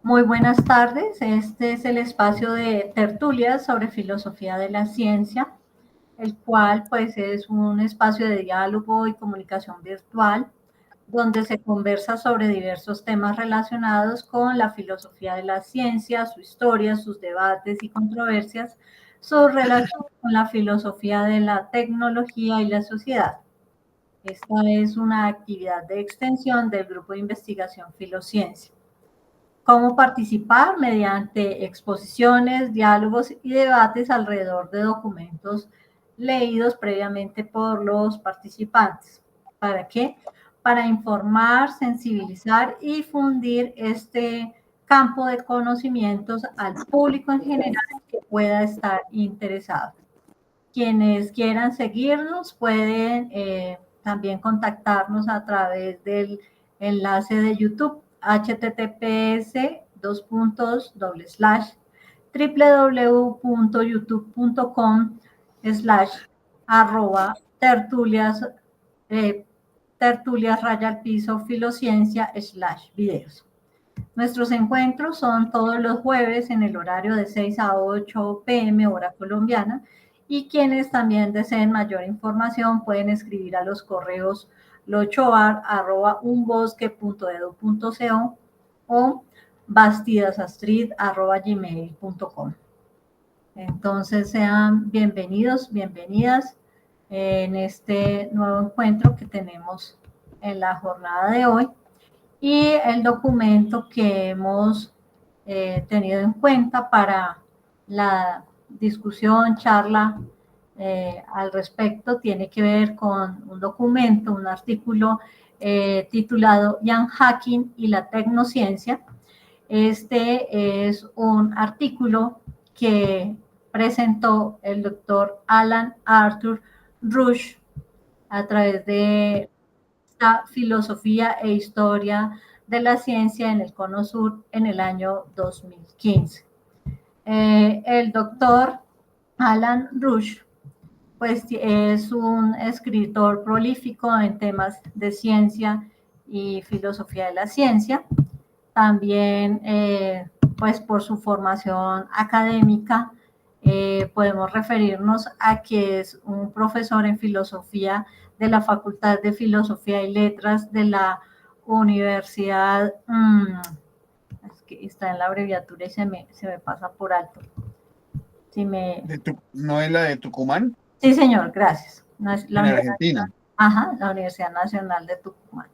Muy buenas tardes. Este es el espacio de tertulias sobre filosofía de la ciencia, el cual pues es un espacio de diálogo y comunicación virtual donde se conversa sobre diversos temas relacionados con la filosofía de la ciencia, su historia, sus debates y controversias, su relación con la filosofía de la tecnología y la sociedad. Esta es una actividad de extensión del Grupo de Investigación Filociencia. Cómo participar mediante exposiciones, diálogos y debates alrededor de documentos leídos previamente por los participantes. ¿Para qué? Para informar, sensibilizar y difundir este campo de conocimientos al público en general que pueda estar interesado. Quienes quieran seguirnos pueden también contactarnos a través del enlace de YouTube https://www.youtube.com/arroba tertulias raya al piso filociencia/videos. Nuestros encuentros son todos los jueves en el horario de 6 a 8 p.m. hora colombiana, y quienes también deseen mayor información pueden escribir a los correos lochoar@unbosque.edu.co o bastidasastrid@gmail.com. Entonces sean bienvenidos, bienvenidas en este nuevo encuentro que tenemos en la jornada de hoy. Y el documento que hemos tenido en cuenta para la discusión, charla al respecto, tiene que ver con un documento, un artículo titulado Jan Hacking y la tecnociencia. Este es un artículo que presentó el doctor Alan Arthur Rush a través de filosofía e historia de la ciencia en el Cono Sur en el año 2015. El doctor Alan Rush pues es un escritor prolífico en temas de ciencia y filosofía de la ciencia. También pues por su formación académica podemos referirnos a que es un profesor en filosofía de la Facultad de Filosofía y Letras de la Universidad, es que está en la abreviatura y se me pasa por alto. ¿No es la de Tucumán? Sí, señor, gracias. No es la En Universidad, Argentina. ajá, la Universidad Nacional de Tucumán.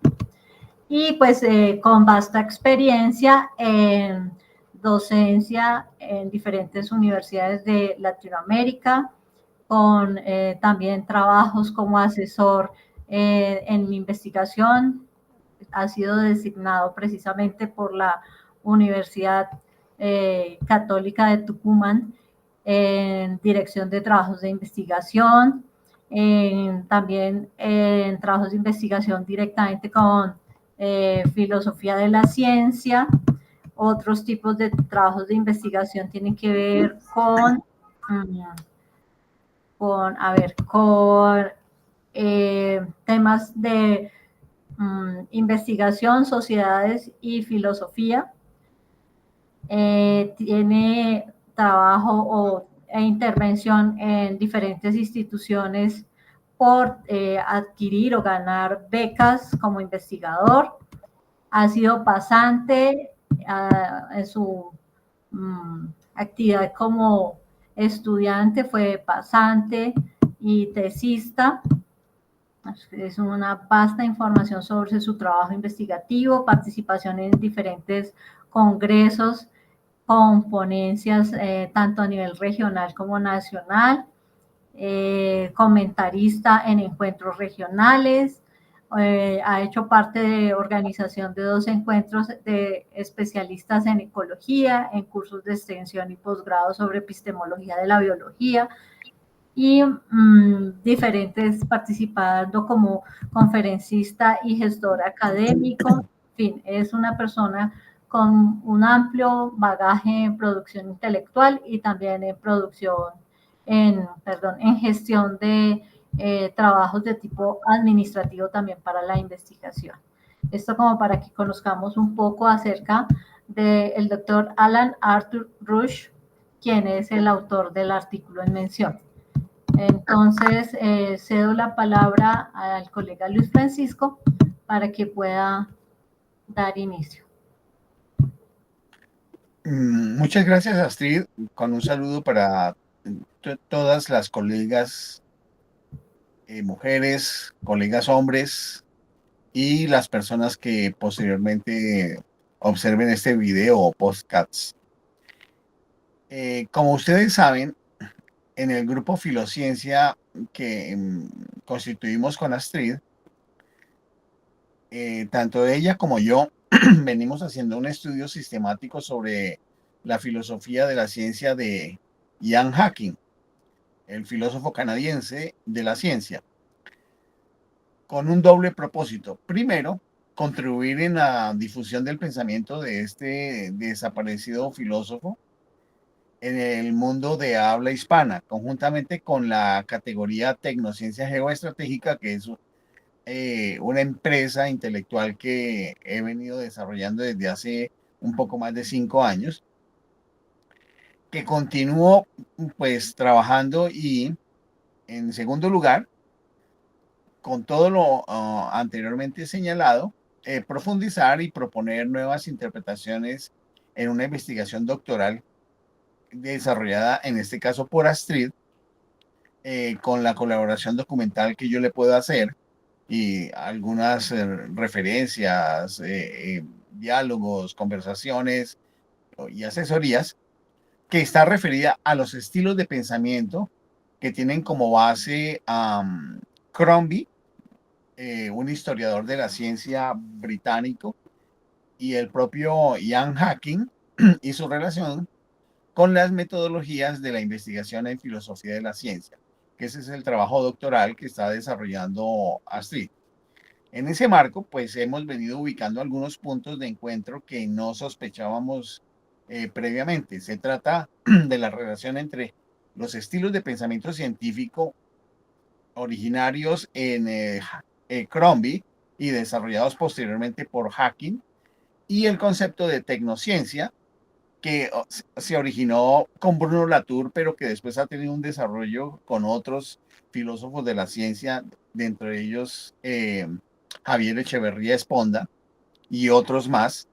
Y pues con vasta experiencia en docencia en diferentes universidades de Latinoamérica, con también trabajos como asesor en investigación. Ha sido designado precisamente por la Universidad Católica de Tucumán en dirección de trabajos de investigación, también en trabajos de investigación directamente con filosofía de la ciencia. Otros tipos de trabajos de investigación tienen que ver con temas de investigación, sociedades y filosofía. Tiene trabajo e intervención en diferentes instituciones por adquirir o ganar becas como investigador. Ha sido pasante en su actividad como estudiante, fue pasante y tesista. Es una vasta información sobre su trabajo investigativo, participación en diferentes congresos con ponencias tanto a nivel regional como nacional, comentarista en encuentros regionales, ha hecho parte de organización de 2 encuentros de especialistas en ecología, en cursos de extensión y posgrado sobre epistemología de la biología, y diferentes participando como conferencista y gestor académico. En fin, es una persona con un amplio bagaje en producción intelectual y también en en gestión de trabajos de tipo administrativo también para la investigación. Esto como para que conozcamos un poco acerca del doctor Alan Arthur Rush, quien es el autor del artículo en mención. Entonces, cedo la palabra al colega Luis Francisco para que pueda dar inicio. Muchas gracias, Astrid, con un saludo para todas las colegas mujeres, colegas hombres y las personas que posteriormente observen este video o podcasts. Como ustedes saben, en el grupo Filociencia que constituimos con Astrid, tanto ella como yo venimos haciendo un estudio sistemático sobre la filosofía de la ciencia de Ian Hacking, el filósofo canadiense de la ciencia, con un doble propósito. Primero, contribuir en la difusión del pensamiento de este desaparecido filósofo en el mundo de habla hispana, conjuntamente con la categoría Tecnociencia Geoestratégica, que es una empresa intelectual que he venido desarrollando desde hace un poco más de 5 años, que continúo pues trabajando y en segundo lugar, con todo lo anteriormente señalado, profundizar y proponer nuevas interpretaciones en una investigación doctoral desarrollada en este caso por Astrid, con la colaboración documental que yo le puedo hacer y algunas referencias, diálogos, conversaciones y asesorías, que está referida a los estilos de pensamiento que tienen como base Crombie, un historiador de la ciencia británico, y el propio Ian Hacking y su relación con las metodologías de la investigación en filosofía de la ciencia, que ese es el trabajo doctoral que está desarrollando Astrid. En ese marco, pues hemos venido ubicando algunos puntos de encuentro que no sospechábamos previamente. Se trata de la relación entre los estilos de pensamiento científico originarios en Crombie y desarrollados posteriormente por Hacking, y el concepto de tecnociencia, que se originó con Bruno Latour, pero que después ha tenido un desarrollo con otros filósofos de la ciencia, dentro de ellos Javier Echeverría Esponda y otros más.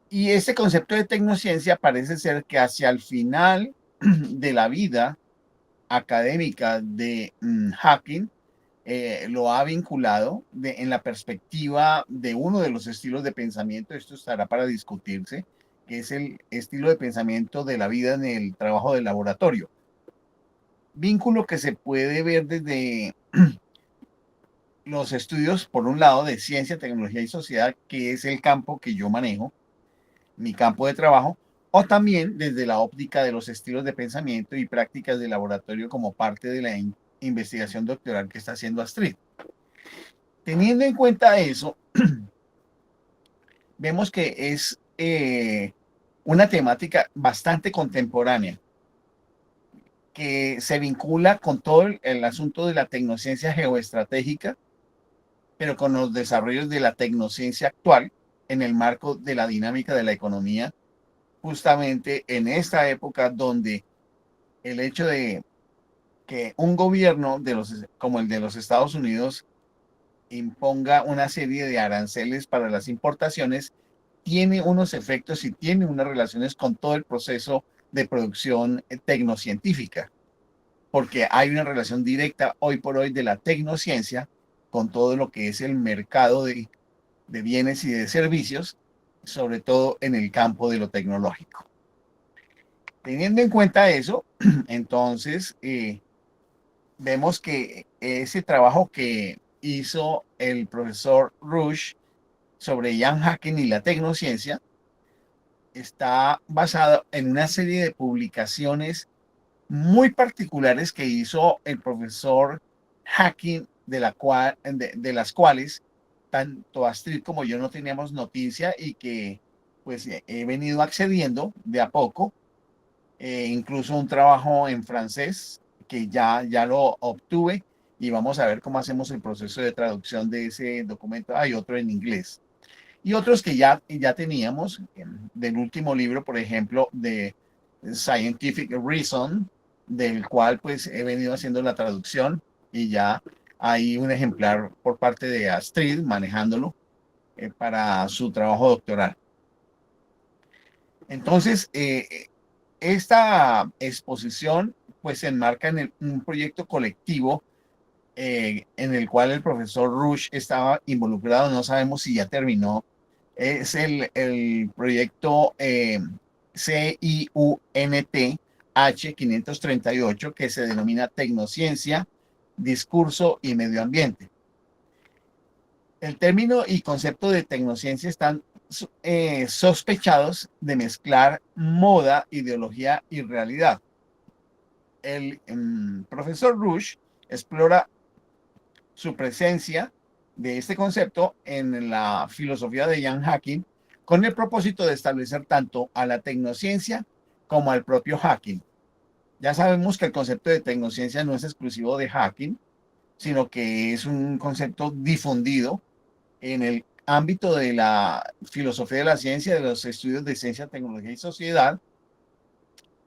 Y este concepto de tecnociencia parece ser que hacia el final de la vida académica de Hacking, lo ha vinculado en la perspectiva de uno de los estilos de pensamiento, esto estará para discutirse, que es el estilo de pensamiento de la vida en el trabajo de laboratorio. Vínculo que se puede ver desde los estudios, por un lado, de ciencia, tecnología y sociedad, que es el campo que yo manejo, mi campo de trabajo, o también desde la óptica de los estilos de pensamiento y prácticas de laboratorio como parte de la investigación doctoral que está haciendo Astrid. Teniendo en cuenta eso, vemos que es una temática bastante contemporánea, que se vincula con todo el asunto de la tecnociencia geoestratégica, pero con los desarrollos de la tecnociencia actual en el marco de la dinámica de la economía, justamente en esta época donde el hecho de que un gobierno como el de los Estados Unidos imponga una serie de aranceles para las importaciones tiene unos efectos y tiene unas relaciones con todo el proceso de producción tecnocientífica, porque hay una relación directa hoy por hoy de la tecnociencia con todo lo que es el mercado de bienes y de servicios, sobre todo en el campo de lo tecnológico. Teniendo en cuenta eso, entonces vemos que ese trabajo que hizo el profesor Rush sobre Ian Hacking y la tecnociencia está basado en una serie de publicaciones muy particulares que hizo el profesor Hacking, de las cuales tanto Astrid como yo no teníamos noticia y que pues he venido accediendo de a poco, incluso un trabajo en francés que ya lo obtuve, y vamos a ver cómo hacemos el proceso de traducción de ese documento. Hay otro en inglés. y otros que ya teníamos, del último libro, por ejemplo, de Scientific Reason, del cual pues he venido haciendo la traducción y ya hay un ejemplar por parte de Astrid manejándolo para su trabajo doctoral. Entonces, esta exposición pues se enmarca en un proyecto colectivo en el cual el profesor Rush estaba involucrado, no sabemos si ya terminó. Es el proyecto CIUNT H538, que se denomina Tecnociencia, Discurso y Medio Ambiente. El término y concepto de tecnociencia están sospechados de mezclar moda, ideología y realidad. El profesor Rush explora su presencia de este concepto en la filosofía de Ian Hacking con el propósito de establecer tanto a la tecnociencia como al propio Hacking. Ya sabemos que el concepto de tecnociencia no es exclusivo de Hacking, sino que es un concepto difundido en el ámbito de la filosofía de la ciencia, de los estudios de ciencia, tecnología y sociedad,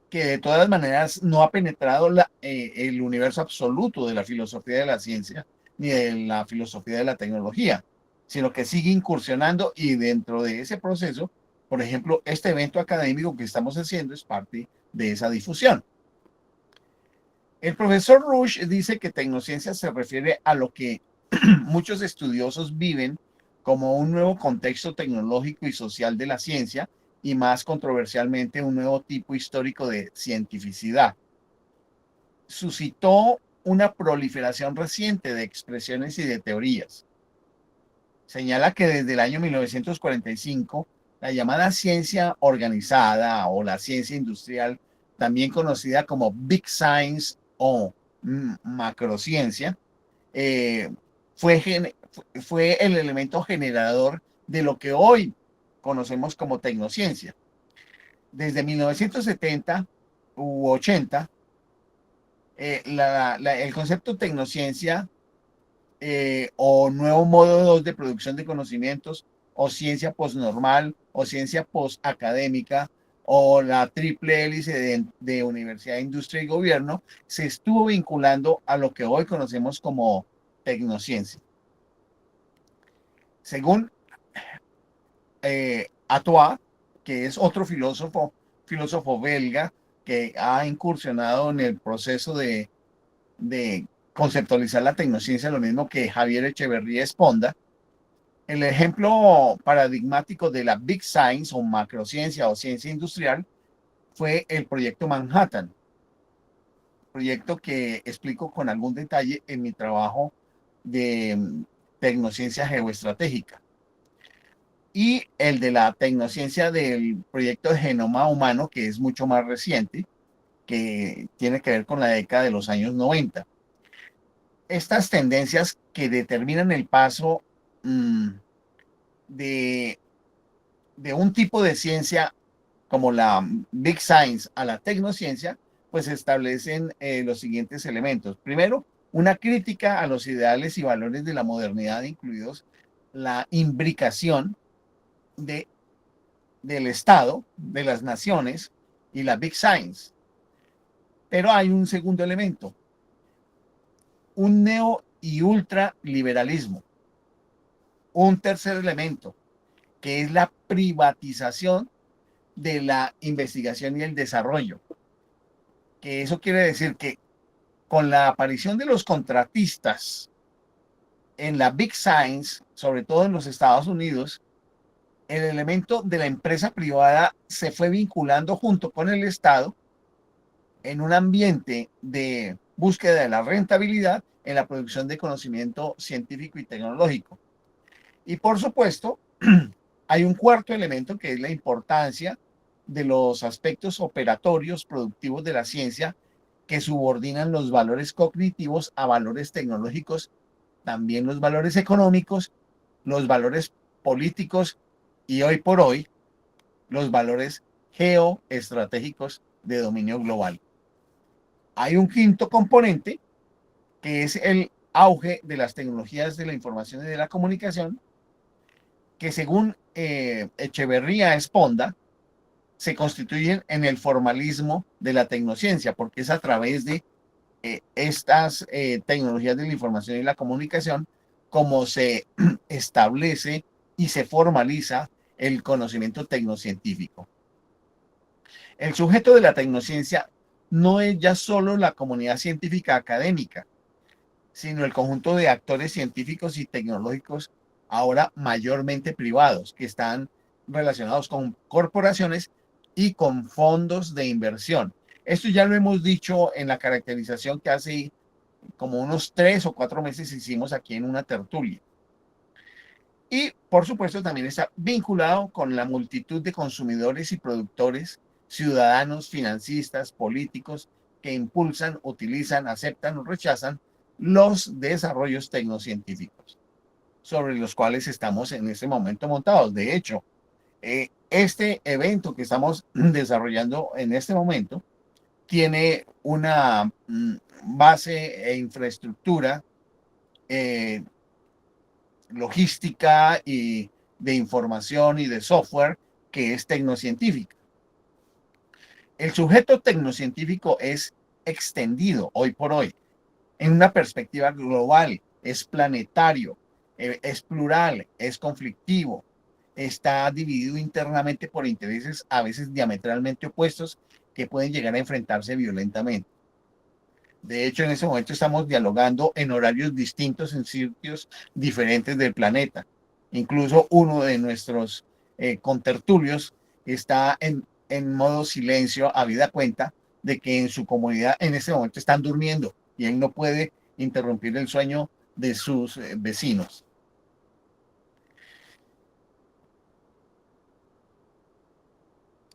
que de todas maneras no ha penetrado el universo absoluto de la filosofía de la ciencia ni de la filosofía de la tecnología, sino que sigue incursionando y dentro de ese proceso, por ejemplo, este evento académico que estamos haciendo es parte de esa difusión. El profesor Rush dice que tecnociencia se refiere a lo que muchos estudiosos viven como un nuevo contexto tecnológico y social de la ciencia y más controversialmente un nuevo tipo histórico de cientificidad. Suscitó una proliferación reciente de expresiones y de teorías. Señala que desde el año 1945 la llamada ciencia organizada o la ciencia industrial, también conocida como Big Science o macrociencia, eh, fue el elemento generador de lo que hoy conocemos como tecnociencia. Desde 1970 u 80, el concepto tecnociencia o nuevo modo de producción de conocimientos o ciencia postnormal o ciencia postacadémica o la triple hélice de universidad, industria y gobierno, se estuvo vinculando a lo que hoy conocemos como tecnociencia. Según Atois, que es otro filósofo belga que ha incursionado en el proceso de conceptualizar la tecnociencia, lo mismo que Javier Echeverría Esponda, el ejemplo paradigmático de la Big Science o macrociencia o ciencia industrial fue el proyecto Manhattan, proyecto que explico con algún detalle en mi trabajo de tecnociencia geoestratégica. Y el de la tecnociencia del proyecto de genoma humano, que es mucho más reciente, que tiene que ver con la década de los años 90. Estas tendencias que determinan el paso de un tipo de ciencia como la Big Science a la tecnociencia, pues establecen los siguientes elementos. Primero, una crítica a los ideales y valores de la modernidad, incluidos la imbricación del Estado, de las naciones y la Big Science. Pero hay un segundo elemento, un neo y ultraliberalismo. Un tercer elemento, que es la privatización de la investigación y el desarrollo. Que eso quiere decir que con la aparición de los contratistas en la Big Science, sobre todo en los Estados Unidos, el elemento de la empresa privada se fue vinculando junto con el Estado en un ambiente de búsqueda de la rentabilidad en la producción de conocimiento científico y tecnológico. Y por supuesto, hay un cuarto elemento que es la importancia de los aspectos operatorios productivos de la ciencia que subordinan los valores cognitivos a valores tecnológicos, también los valores económicos, los valores políticos y hoy por hoy los valores geoestratégicos de dominio global. Hay un quinto componente que es el auge de las tecnologías de la información y de la comunicación, que según Echeverría Esponda, se constituyen en el formalismo de la tecnociencia, porque es a través de estas tecnologías de la información y la comunicación como se establece y se formaliza el conocimiento tecnocientífico. El sujeto de la tecnociencia no es ya solo la comunidad científica académica, sino el conjunto de actores científicos y tecnológicos, ahora mayormente privados, que están relacionados con corporaciones y con fondos de inversión. Esto ya lo hemos dicho en la caracterización que hace como unos 3 o 4 meses hicimos aquí en una tertulia. Y por supuesto también está vinculado con la multitud de consumidores y productores, ciudadanos, financistas, políticos, que impulsan, utilizan, aceptan o rechazan los desarrollos tecnocientíficos sobre los cuales estamos en este momento montados. De hecho, este evento que estamos desarrollando en este momento tiene una base e infraestructura logística y de información y de software que es tecnocientífica. El sujeto tecnocientífico es extendido hoy por hoy en una perspectiva global, es planetario, es plural, es conflictivo, está dividido internamente por intereses a veces diametralmente opuestos que pueden llegar a enfrentarse violentamente. De hecho, en ese momento estamos dialogando en horarios distintos, en sitios diferentes del planeta. Incluso uno de nuestros contertulios está en modo silencio, habida cuenta de que en su comunidad en este momento están durmiendo y él no puede interrumpir el sueño de sus vecinos.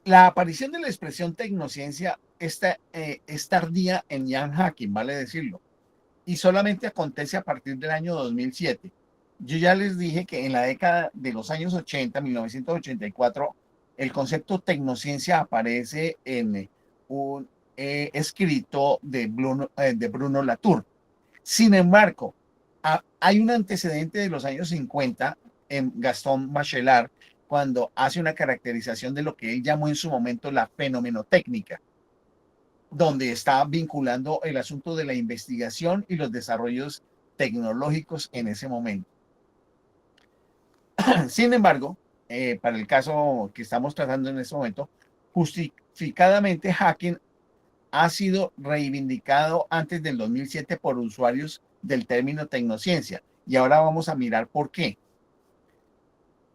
La aparición de la expresión tecnociencia es tardía en Ian Hacking, vale decirlo, y solamente acontece a partir del año 2007. Yo ya les dije que en la década de los años 80, 1984, el concepto tecnociencia aparece en un escrito de Bruno Latour. Sin embargo, hay un antecedente de los años 50 en Gaston Bachelard, cuando hace una caracterización de lo que él llamó en su momento la fenomenotécnica, donde está vinculando el asunto de la investigación y los desarrollos tecnológicos en ese momento. Sin embargo, para el caso que estamos tratando en este momento, justificadamente Hacking ha sido reivindicado antes del 2007 por usuarios del término tecnociencia. Y ahora vamos a mirar por qué.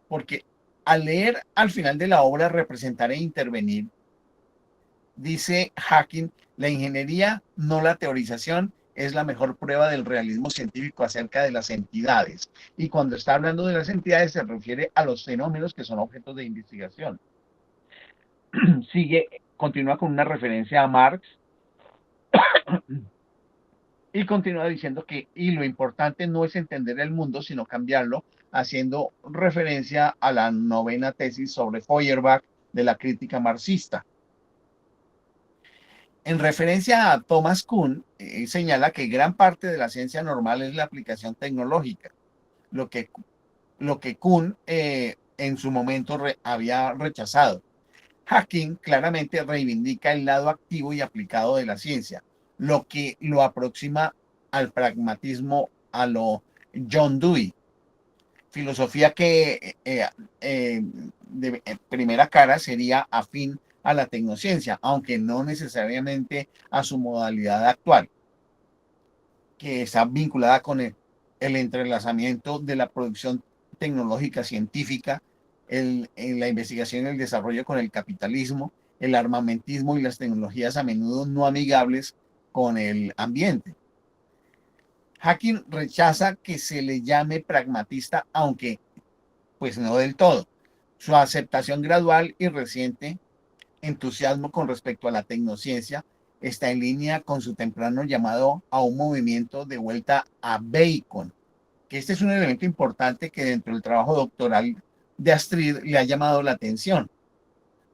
Porque al leer al final de la obra Representar e Intervenir, dice Hacking, la ingeniería, no la teorización, es la mejor prueba del realismo científico acerca de las entidades. Y cuando está hablando de las entidades se refiere a los fenómenos que son objetos de investigación. Continúa con una referencia a Marx y continúa diciendo que lo importante no es entender el mundo, sino cambiarlo, haciendo referencia a la novena tesis sobre Feuerbach de la crítica marxista. En referencia a Thomas Kuhn, señala que gran parte de la ciencia normal es la aplicación tecnológica, lo que Kuhn en su momento había rechazado. Hacking claramente reivindica el lado activo y aplicado de la ciencia, lo que lo aproxima al pragmatismo a lo John Dewey, filosofía que de primera cara sería afín a la tecnociencia, aunque no necesariamente a su modalidad actual, que está vinculada con el entrelazamiento de la producción tecnológica científica, en la investigación y el desarrollo con el capitalismo, el armamentismo y las tecnologías a menudo no amigables con el ambiente. Hacking rechaza que se le llame pragmatista, aunque pues no del todo. Su aceptación gradual y reciente entusiasmo con respecto a la tecnociencia está en línea con su temprano llamado a un movimiento de vuelta a Bacon, que este es un elemento importante que dentro del trabajo doctoral de Astrid le ha llamado la atención,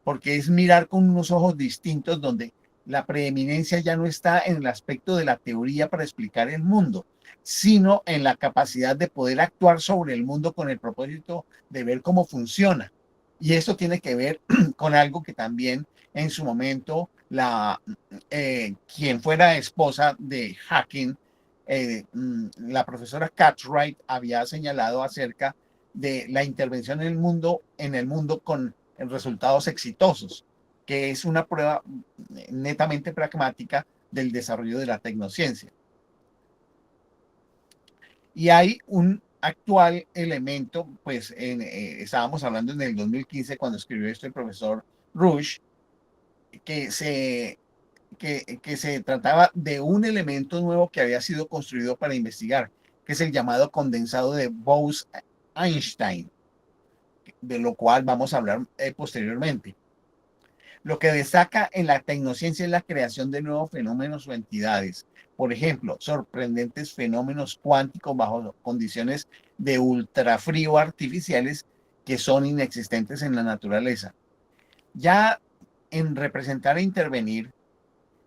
porque es mirar con unos ojos distintos donde la preeminencia ya no está en el aspecto de la teoría para explicar el mundo, sino en la capacidad de poder actuar sobre el mundo con el propósito de ver cómo funciona. Y esto tiene que ver con algo que también en su momento quien fuera esposa de Hacking, la profesora Cartwright, había señalado acerca de la intervención en el mundo con resultados exitosos, que es una prueba netamente pragmática del desarrollo de la tecnociencia. Y hay un actual elemento, pues estábamos hablando en el 2015 cuando escribió esto el profesor Rush, que se trataba de un elemento nuevo que había sido construido para investigar, que es el llamado condensado de Bose-Einstein, de lo cual vamos a hablar posteriormente. Lo que destaca en la tecnociencia es la creación de nuevos fenómenos o entidades. Por ejemplo, sorprendentes fenómenos cuánticos bajo condiciones de ultrafrío artificiales que son inexistentes en la naturaleza. Ya en representar e intervenir,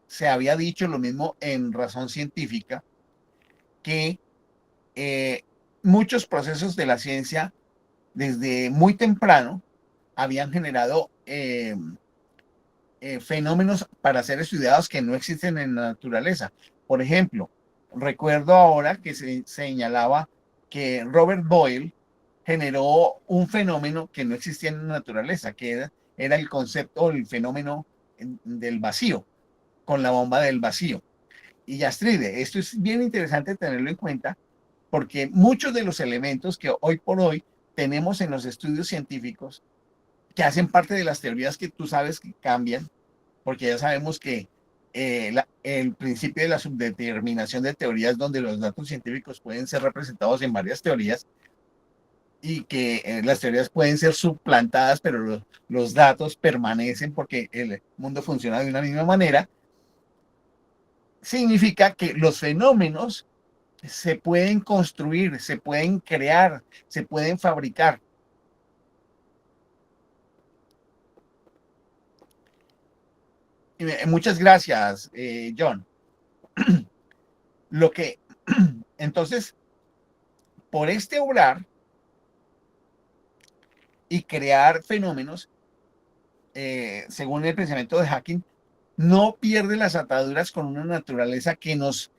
se había dicho lo mismo en razón científica, que muchos procesos de la ciencia desde muy temprano habían generado fenómenos para ser estudiados que no existen en la naturaleza. Por ejemplo, recuerdo ahora que se señalaba que Robert Boyle generó un fenómeno que no existía en la naturaleza, que era el concepto o el fenómeno del vacío, con la bomba del vacío. Y Astride, esto es bien interesante tenerlo en cuenta porque muchos de los elementos que hoy por hoy tenemos en los estudios científicos, que hacen parte de las teorías que tú sabes que cambian, porque ya sabemos que el principio de la subdeterminación de teorías, donde los datos científicos pueden ser representados en varias teorías y que las teorías pueden ser suplantadas, pero los datos permanecen porque el mundo funciona de una misma manera, significa que los fenómenos se pueden construir, se pueden crear, se pueden fabricar. Muchas gracias, John. Lo que, entonces, por este obrar y crear fenómenos, según el pensamiento de Hacking, no pierde las ataduras con una naturaleza que nos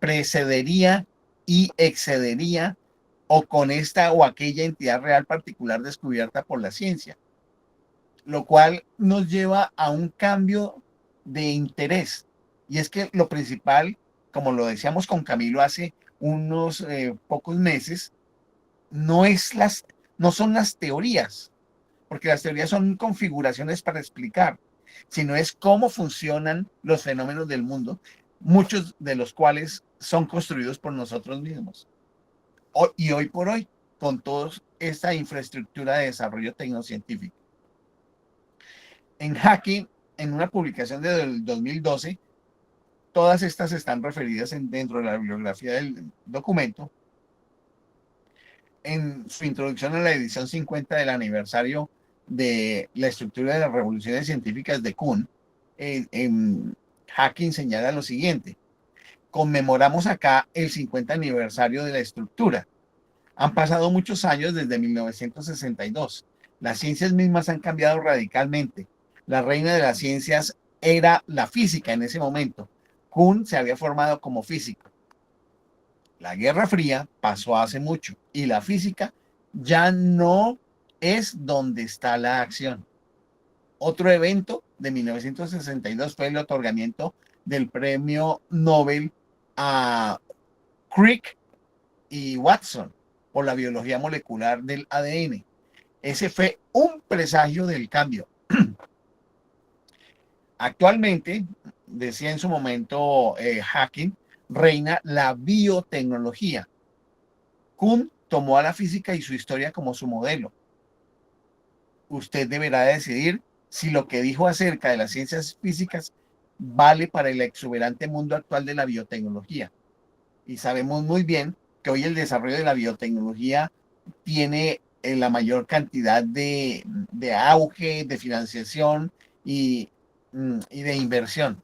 precedería y excedería o con esta o aquella entidad real particular descubierta por la ciencia, lo cual nos lleva a un cambio de interés. Y es que lo principal, como lo decíamos con Camilo hace unos pocos meses, no, no son las teorías, porque las teorías son configuraciones para explicar, sino es cómo funcionan los fenómenos del mundo, muchos de los cuales son construidos por nosotros mismos. Y hoy por hoy, con toda esta infraestructura de desarrollo tecnocientífico. En Hacking, en una publicación del 2012, todas estas están referidas dentro de la bibliografía del documento. En su introducción a la edición 50 del aniversario de la estructura de las revoluciones científicas de Kuhn, en Hacking señala lo siguiente: conmemoramos acá el 50 aniversario de la estructura. Han pasado muchos años desde 1962. Las ciencias mismas han cambiado radicalmente. La reina de las ciencias era la física en ese momento. Kuhn se había formado como físico. La Guerra Fría pasó hace mucho y la física ya no es donde está la acción. Otro evento de 1962 fue el otorgamiento del premio Nobel a Crick y Watson por la biología molecular del ADN. Ese fue un presagio del cambio. Actualmente, decía en su momento Hacking, reina la biotecnología. Kuhn tomó a la física y su historia como su modelo. Usted deberá decidir si lo que dijo acerca de las ciencias físicas vale para el exuberante mundo actual de la biotecnología. Y sabemos muy bien que hoy el desarrollo de la biotecnología tiene la mayor cantidad de auge, de financiación y de inversión.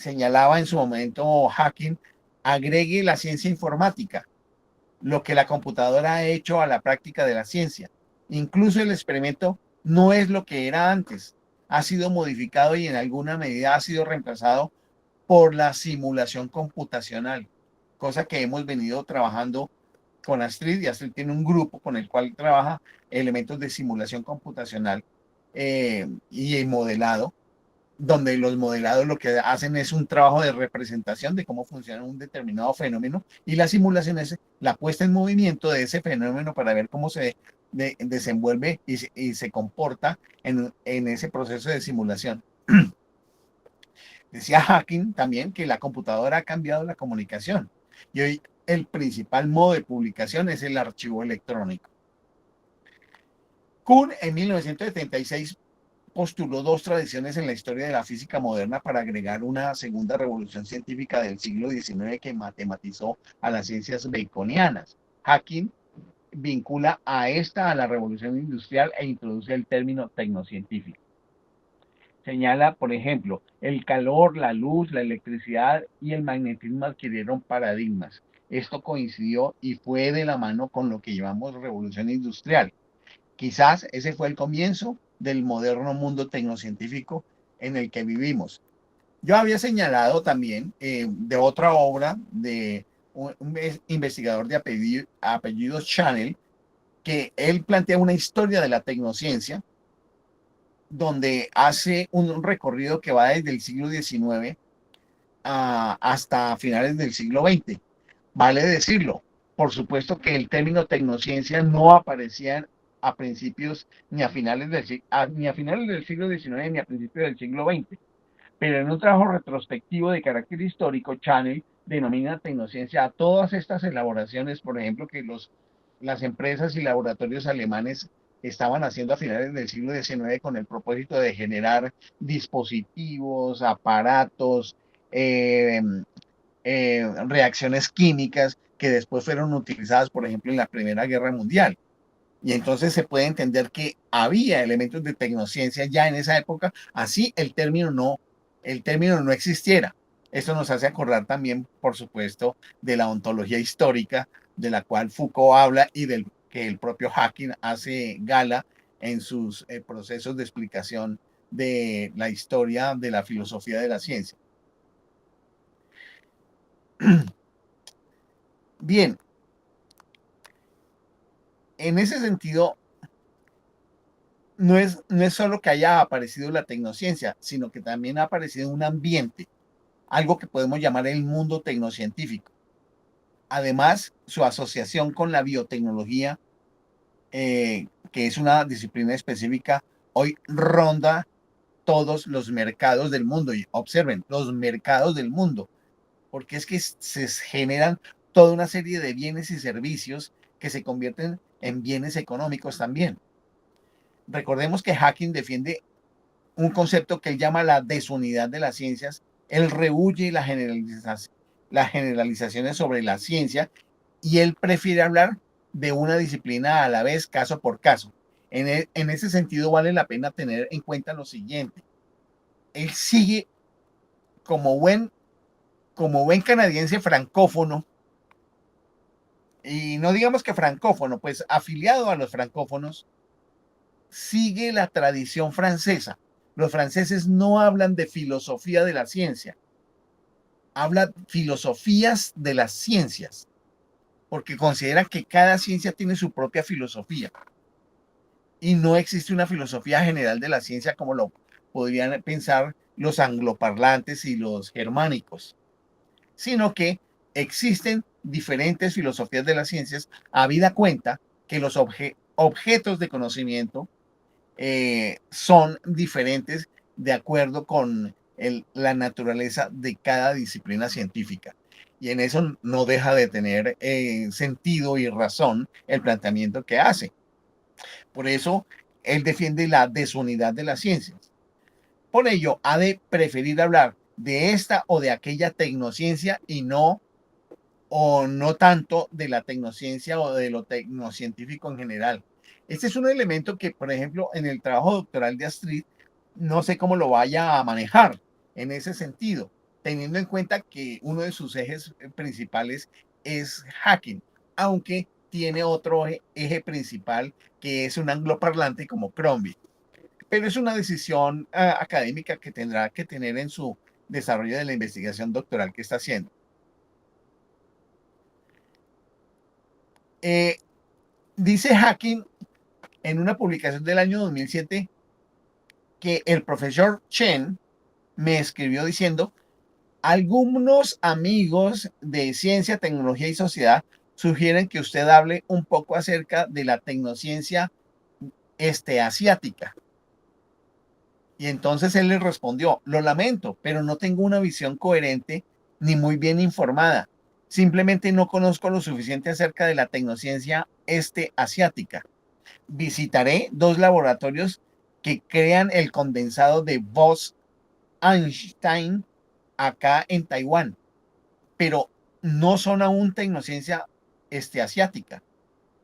señalaba en su momento Hacking, agregue la ciencia informática, lo que la computadora ha hecho a la práctica de la ciencia. Incluso el experimento no es lo que era antes, ha sido modificado y en alguna medida ha sido reemplazado por la simulación computacional, cosa que hemos venido trabajando con Astrid, y Astrid tiene un grupo con el cual trabaja elementos de simulación computacional y el modelado, donde los modelados lo que hacen es un trabajo de representación de cómo funciona un determinado fenómeno, y la simulación es la puesta en movimiento de ese fenómeno para ver cómo se desenvuelve y se comporta en ese proceso de simulación. Decía Hacking también que la computadora ha cambiado la comunicación y hoy el principal modo de publicación es el archivo electrónico. Kuhn en 1976 postuló dos tradiciones en la historia de la física moderna para agregar una segunda revolución científica del siglo XIX que matematizó a las ciencias baconianas. Hacking vincula a esta a la revolución industrial e introduce el término tecnocientífico. Señala, por ejemplo, el calor, la luz, la electricidad y el magnetismo adquirieron paradigmas. Esto coincidió y fue de la mano con lo que llamamos revolución industrial. Quizás ese fue el comienzo del moderno mundo tecnocientífico en el que vivimos. Yo había señalado también de otra obra de un investigador de apellido Chanel, que él plantea una historia de la tecnociencia donde hace un recorrido que va desde el siglo XIX hasta finales del siglo XX. Vale decirlo, por supuesto que el término tecnociencia no aparecía a principios ni a finales del siglo XIX ni a principios del siglo XX, pero en un trabajo retrospectivo de carácter histórico, Chanel denomina tecnociencia a todas estas elaboraciones, por ejemplo, que las empresas y laboratorios alemanes estaban haciendo a finales del siglo XIX con el propósito de generar dispositivos, aparatos, eh, reacciones químicas que después fueron utilizadas, por ejemplo, en la Primera Guerra Mundial. Y entonces se puede entender que había elementos de tecnociencia ya en esa época, así el término no existiera. Esto nos hace acordar también, por supuesto, de la ontología histórica de la cual Foucault habla y del que el propio Hacking hace gala en sus procesos de explicación de la historia de la filosofía de la ciencia. Bien, en ese sentido, no es solo que haya aparecido la tecnociencia, sino que también ha aparecido un ambiente, algo que podemos llamar el mundo tecnocientífico. Además, su asociación con la biotecnología, que es una disciplina específica, hoy ronda todos los mercados del mundo. Y observen, los mercados del mundo, porque es que se generan toda una serie de bienes y servicios que se convierten en bienes económicos también. Recordemos que Hacking defiende un concepto que él llama la desunidad de las ciencias. Él rehúye las generalizaciones sobre la ciencia y él prefiere hablar de una disciplina a la vez, caso por caso. En ese sentido, vale la pena tener en cuenta lo siguiente. Él sigue como buen canadiense francófono, y no digamos que francófono, pues afiliado a los francófonos, sigue la tradición francesa. Los franceses no hablan de filosofía de la ciencia, hablan filosofías de las ciencias, porque consideran que cada ciencia tiene su propia filosofía y no existe una filosofía general de la ciencia como lo podrían pensar los angloparlantes y los germánicos, sino que existen diferentes filosofías de las ciencias, habida cuenta que los objetos de conocimiento son diferentes de acuerdo con la naturaleza de cada disciplina científica. Y en eso no deja de tener sentido y razón el planteamiento que hace. Por eso él defiende la desunidad de las ciencias. Por ello, ha de preferir hablar de esta o de aquella tecnociencia y no tanto de la tecnociencia o de lo tecnocientífico en general. Este es un elemento que, por ejemplo, en el trabajo doctoral de Astrid, no sé cómo lo vaya a manejar en ese sentido, teniendo en cuenta que uno de sus ejes principales es hacking, aunque tiene otro eje principal que es un angloparlante como Crombie. Pero es una decisión académica que tendrá que tener en su desarrollo de la investigación doctoral que está haciendo. Dice Hacking en una publicación del año 2007 que el profesor Chen me escribió diciendo: algunos amigos de ciencia, tecnología y sociedad sugieren que usted hable un poco acerca de la tecnociencia asiática. Y entonces él le respondió: lo lamento, pero no tengo una visión coherente ni muy bien informada. Simplemente no conozco lo suficiente acerca de la tecnociencia asiática. Visitaré 2 laboratorios que crean el condensado de Bose-Einstein acá en Taiwán, pero no son aún tecnociencia asiática,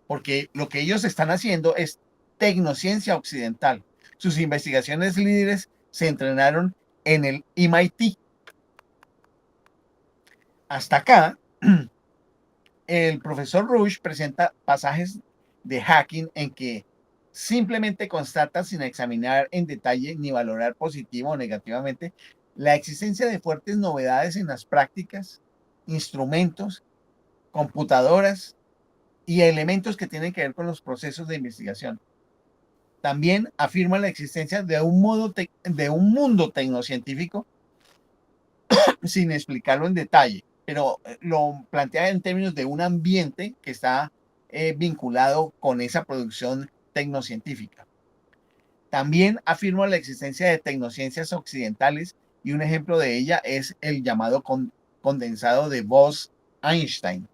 porque lo que ellos están haciendo es tecnociencia occidental. Sus investigaciones líderes se entrenaron en el MIT. Hasta acá, el profesor Rush presenta pasajes de Hacking en que simplemente constata, sin examinar en detalle ni valorar positivo o negativamente, la existencia de fuertes novedades en las prácticas, instrumentos, computadoras y elementos que tienen que ver con los procesos de investigación. También afirma la existencia de un mundo tecnocientífico sin explicarlo en detalle, pero lo plantea en términos de un ambiente que está vinculado con esa producción tecnocientífica. También afirma la existencia de tecnociencias occidentales, y un ejemplo de ella es el llamado condensado de Bose-Einstein,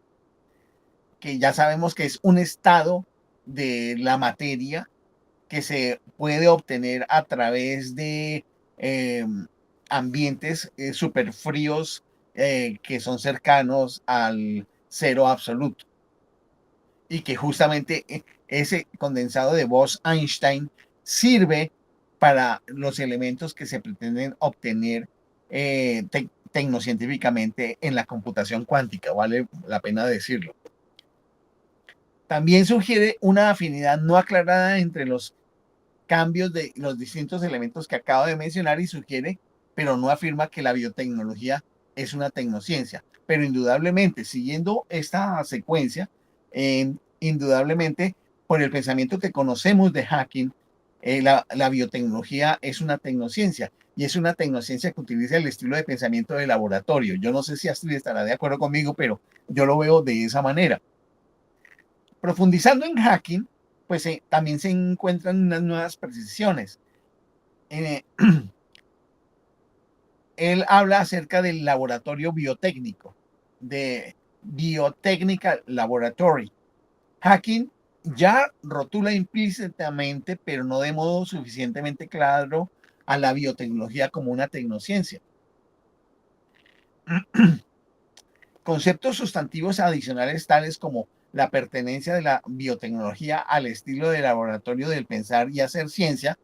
que ya sabemos que es un estado de la materia que se puede obtener a través de ambientes súper fríos que son cercanos al cero absoluto. Y que justamente ese condensado de Bose-Einstein sirve para los elementos que se pretenden obtener tecnocientíficamente en la computación cuántica, vale la pena decirlo. También sugiere una afinidad no aclarada entre los cambios de los distintos elementos que acabo de mencionar, y sugiere, pero no afirma, que la biotecnología es una tecnociencia. Pero indudablemente, siguiendo esta secuencia, indudablemente, por el pensamiento que conocemos de Hacking, la biotecnología es una tecnociencia, y es una tecnociencia que utiliza el estilo de pensamiento de laboratorio. Yo no sé si Astrid estará de acuerdo conmigo, pero yo lo veo de esa manera. Profundizando en Hacking, pues también se encuentran unas nuevas precisiones. Él habla acerca del laboratorio biotécnico, de Biotechnical Laboratory. Hacking ya rotula implícitamente, pero no de modo suficientemente claro, a la biotecnología como una tecnociencia. Conceptos sustantivos adicionales tales como la pertenencia de la biotecnología al estilo de laboratorio del pensar y hacer ciencia,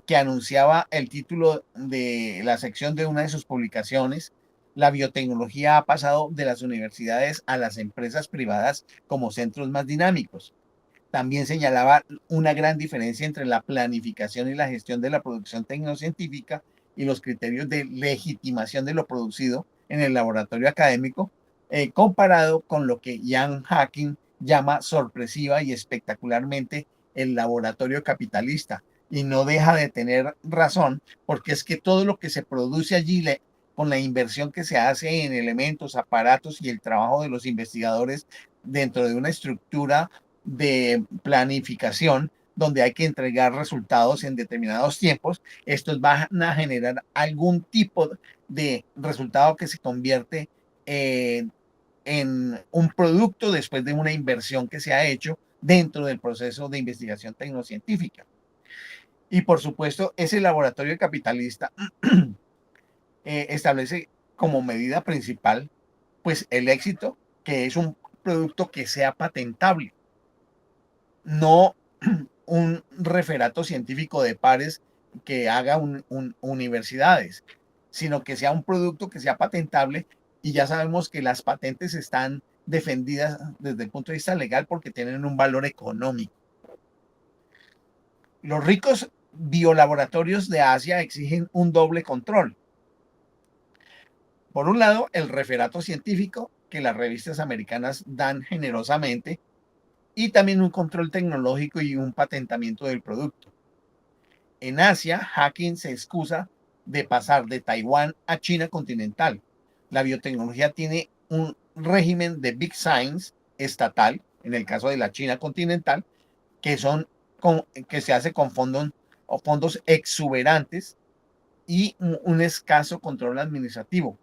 que anunciaba el título de la sección de una de sus publicaciones. La biotecnología ha pasado de las universidades a las empresas privadas como centros más dinámicos. También señalaba una gran diferencia entre la planificación y la gestión de la producción tecnocientífica y los criterios de legitimación de lo producido en el laboratorio académico, comparado con lo que Ian Hacking llama sorpresiva y espectacularmente el laboratorio capitalista. Y no deja de tener razón, porque es que todo lo que se produce allí, con la inversión que se hace en elementos, aparatos y el trabajo de los investigadores dentro de una estructura de planificación donde hay que entregar resultados en determinados tiempos, estos van a generar algún tipo de resultado que se convierte en un producto después de una inversión que se ha hecho dentro del proceso de investigación tecnocientífica. Y por supuesto, ese laboratorio capitalista establece como medida principal, pues, el éxito, que es un producto que sea patentable, no un referato científico de pares que haga universidades, sino que sea un producto que sea patentable, y ya sabemos que las patentes están defendidas desde el punto de vista legal porque tienen un valor económico. Los ricos biolaboratorios de Asia exigen un doble control. Por un lado, el referato científico que las revistas americanas dan generosamente, y también un control tecnológico y un patentamiento del producto. En Asia, Hacking se excusa de pasar de Taiwán a China continental. La biotecnología tiene un régimen de Big Science estatal, en el caso de la China continental, que se hace con fondos exuberantes y un escaso control administrativo,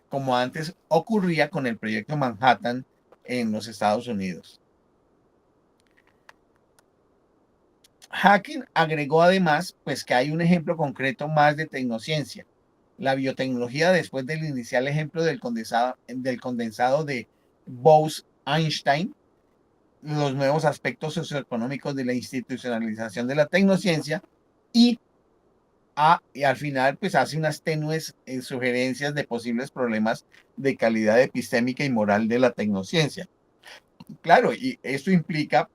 como antes ocurría con el proyecto Manhattan en los Estados Unidos. Hacking agregó además pues que hay un ejemplo concreto más de tecnociencia. La biotecnología, después del inicial ejemplo del condensado de Bose-Einstein, los nuevos aspectos socioeconómicos de la institucionalización de la tecnociencia, y al final pues hace unas tenues sugerencias de posibles problemas de calidad epistémica y moral de la tecnociencia. Claro, y esto implica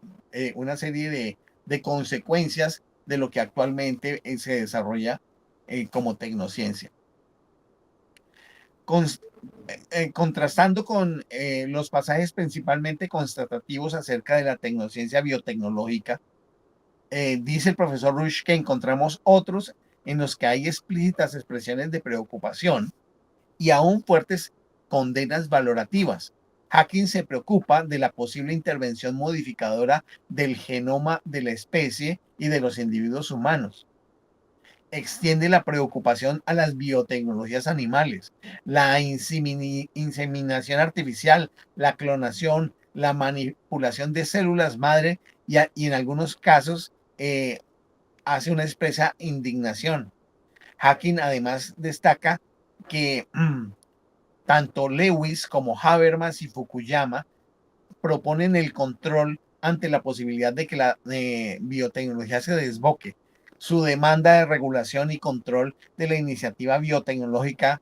una serie de consecuencias de lo que actualmente se desarrolla como tecnociencia. Contrastando con los pasajes principalmente constatativos acerca de la tecnociencia biotecnológica, dice el profesor Rush que encontramos otros en los que hay explícitas expresiones de preocupación y aún fuertes condenas valorativas. Hacking se preocupa de la posible intervención modificadora del genoma de la especie y de los individuos humanos. Extiende la preocupación a las biotecnologías animales, la inseminación artificial, la clonación, la manipulación de células madre, y en algunos casos hace una expresa indignación. Hacking además destaca que tanto Lewis como Habermas y Fukuyama proponen el control ante la posibilidad de que la biotecnología se desboque. Su demanda de regulación y control de la iniciativa biotecnológica,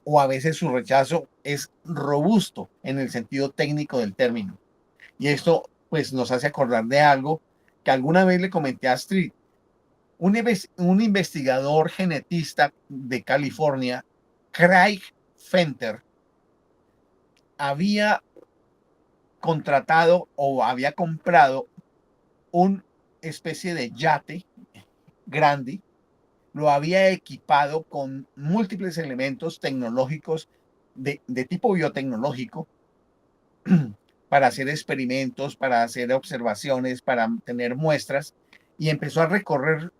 o a veces su rechazo, es robusto en el sentido técnico del término. Y esto pues nos hace acordar de algo que alguna vez le comenté a Astrid. Un investigador genetista de California, Craig Fenter, había contratado o había comprado una especie de yate grande, lo había equipado con múltiples elementos tecnológicos de tipo biotecnológico para hacer experimentos, para hacer observaciones, para tener muestras, y empezó a recorrer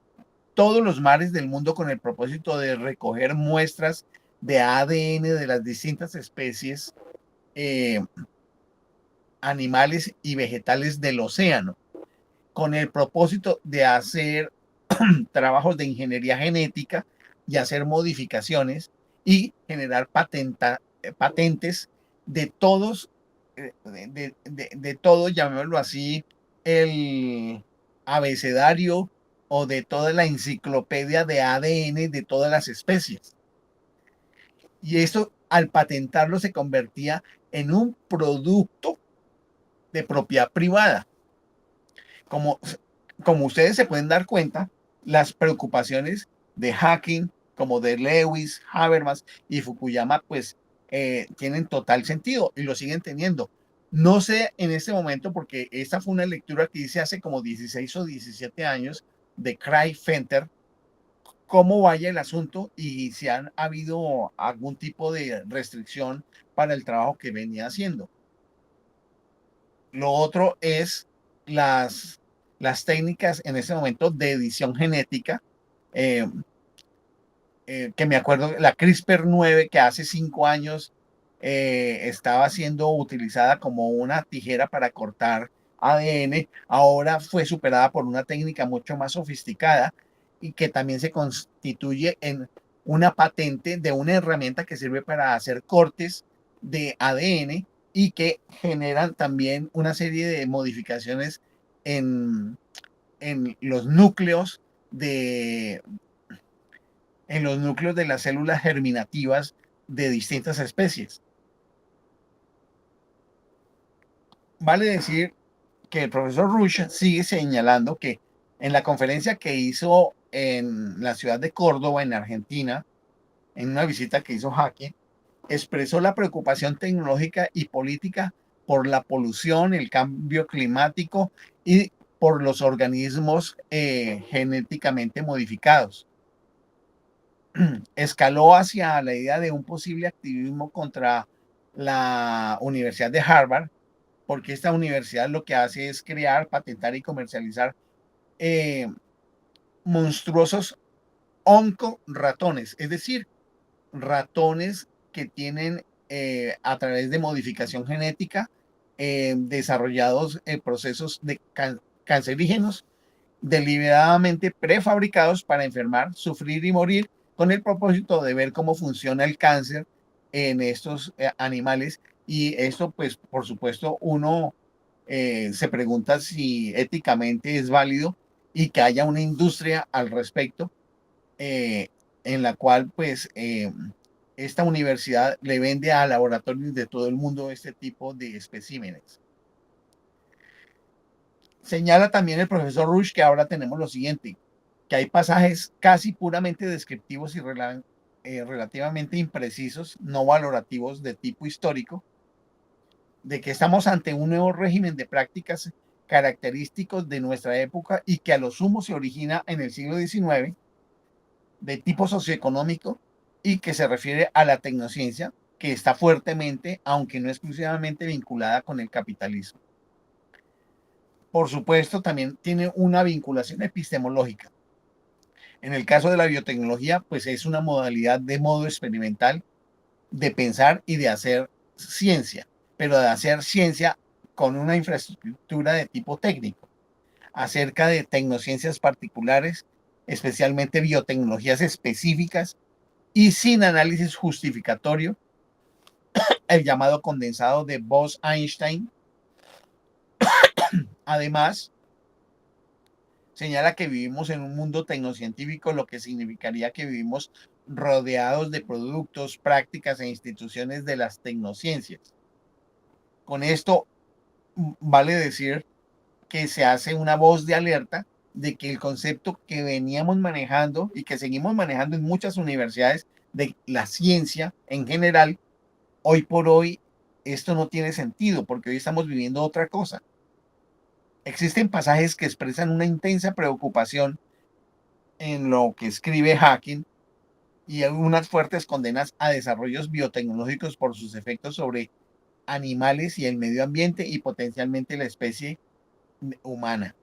todos los mares del mundo con el propósito de recoger muestras de ADN de las distintas especies animales y vegetales del océano, con el propósito de hacer trabajos de ingeniería genética y hacer modificaciones y generar patentes de todos, de todo, llamémoslo así, el abecedario o de toda la enciclopedia de ADN de todas las especies. Y esto, al patentarlo, se convertía en un producto de propiedad privada. Como, como ustedes se pueden dar cuenta, las preocupaciones de Hacking, como de Lewis, Habermas y Fukuyama, pues tienen total sentido y lo siguen teniendo. No sé en este momento, porque esta fue una lectura que hice hace como 16 o 17 años de Craig Fenter, cómo vaya el asunto y si han habido algún tipo de restricción para el trabajo que venía haciendo. Lo otro es las técnicas en este momento de edición genética, eh, que me acuerdo, la CRISPR-9, que hace 5 años estaba siendo utilizada como una tijera para cortar ADN, ahora fue superada por una técnica mucho más sofisticada y que también se constituye en una patente de una herramienta que sirve para hacer cortes de ADN y que generan también una serie de modificaciones en los núcleos de en los núcleos de las células germinativas de distintas especies. Vale decir que el profesor Rush sigue señalando que en la conferencia que hizo en la ciudad de Córdoba, en Argentina, en una visita que hizo Hacking, expresó la preocupación tecnológica y política por la polución, el cambio climático y por los organismos genéticamente modificados. Escaló hacia la idea de un posible activismo contra la Universidad de Harvard, porque esta universidad lo que hace es crear, patentar y comercializar monstruosos oncoratones, es decir, ratones que tienen a través de modificación genética desarrollados procesos de cancerígenos deliberadamente prefabricados para enfermar, sufrir y morir con el propósito de ver cómo funciona el cáncer en estos animales. Y esto, pues, por supuesto, uno se pregunta si éticamente es válido y que haya una industria al respecto en la cual, pues, esta universidad le vende a laboratorios de todo el mundo este tipo de especímenes. Señala también el profesor Rush que ahora tenemos lo siguiente, que hay pasajes casi puramente descriptivos y relativamente imprecisos, no valorativos de tipo histórico, de que estamos ante un nuevo régimen de prácticas característicos de nuestra época y que a lo sumo se origina en el siglo XIX, de tipo socioeconómico y que se refiere a la tecnociencia, que está fuertemente, aunque no exclusivamente vinculada con el capitalismo. Por supuesto, también tiene una vinculación epistemológica. En el caso de la biotecnología, pues es una modalidad de modo experimental de pensar y de hacer ciencia, pero de hacer ciencia con una infraestructura de tipo técnico, acerca de tecnociencias particulares, especialmente biotecnologías específicas y sin análisis justificatorio, el llamado condensado de Bose-Einstein. Además, señala que vivimos en un mundo tecnocientífico, lo que significaría que vivimos rodeados de productos, prácticas e instituciones de las tecnociencias. Con esto vale decir que se hace una voz de alerta de que el concepto que veníamos manejando y que seguimos manejando en muchas universidades de la ciencia en general, hoy por hoy esto no tiene sentido porque hoy estamos viviendo otra cosa. Existen pasajes que expresan una intensa preocupación en lo que escribe Hacking y unas fuertes condenas a desarrollos biotecnológicos por sus efectos sobre animales y el medio ambiente y potencialmente la especie humana.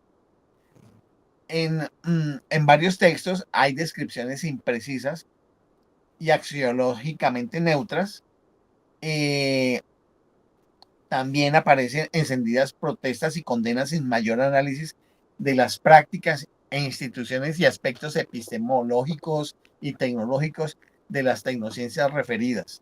En varios textos hay descripciones imprecisas y axiológicamente neutras. También aparecen encendidas protestas y condenas sin mayor análisis de las prácticas e instituciones y aspectos epistemológicos y tecnológicos de las tecnociencias referidas.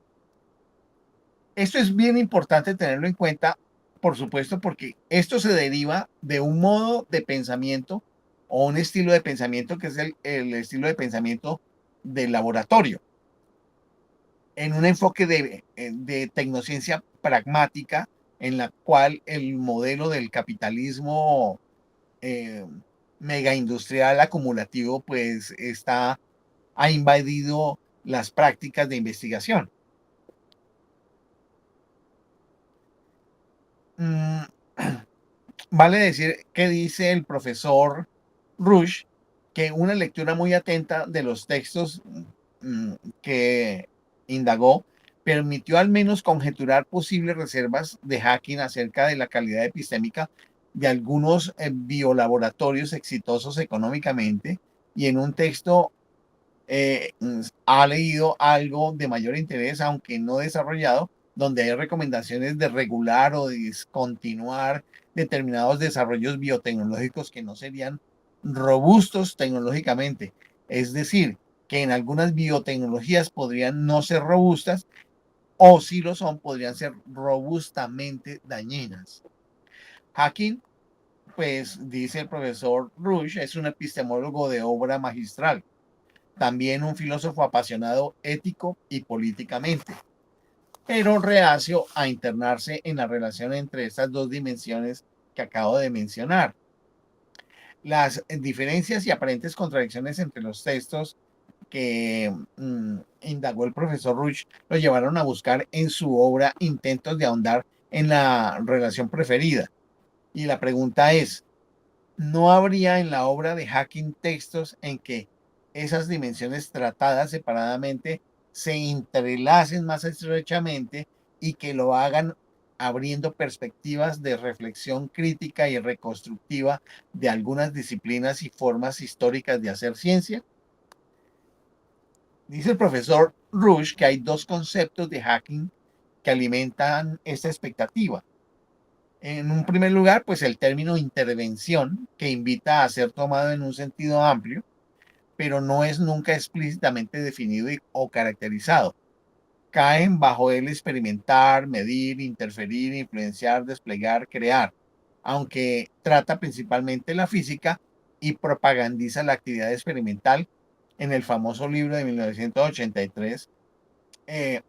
Esto es bien importante tenerlo en cuenta, por supuesto, porque esto se deriva de un modo de pensamiento o un estilo de pensamiento que es el estilo de pensamiento del laboratorio, en un enfoque de tecnociencia pragmática en la cual el modelo del capitalismo eh, mega industrial acumulativo pues ha invadido las prácticas de investigación. Vale decir que dice el profesor Rush que una lectura muy atenta de los textos que indagó permitió al menos conjeturar posibles reservas de Hacking acerca de la calidad epistémica de algunos biolaboratorios exitosos económicamente, y en un texto ha leído algo de mayor interés, aunque no desarrollado, donde hay recomendaciones de regular o de discontinuar determinados desarrollos biotecnológicos que no serían robustos tecnológicamente. Es decir, que en algunas biotecnologías podrían no ser robustas, o si lo son, podrían ser robustamente dañinas. Hacking, pues dice el profesor Rush, es un epistemólogo de obra magistral. también un filósofo apasionado ético y políticamente, pero reacio a internarse en la relación entre estas dos dimensiones que acabo de mencionar. Las diferencias y aparentes contradicciones entre los textos que indagó el profesor Rush lo llevaron a buscar en su obra intentos de ahondar en la relación preferida. Y la pregunta es, ¿no habría en la obra de Hacking textos en que esas dimensiones tratadas separadamente se entrelacen más estrechamente y que lo hagan abriendo perspectivas de reflexión crítica y reconstructiva de algunas disciplinas y formas históricas de hacer ciencia? Dice el profesor Rush que hay dos conceptos de hacking que alimentan esta expectativa. En un primer lugar, pues el término intervención, que invita a ser tomado en un sentido amplio, pero no es nunca explícitamente definido o caracterizado. Caen bajo él experimentar, medir, interferir, influenciar, desplegar, crear, aunque trata principalmente la física y propagandiza la actividad experimental en el famoso libro de 1983, eh,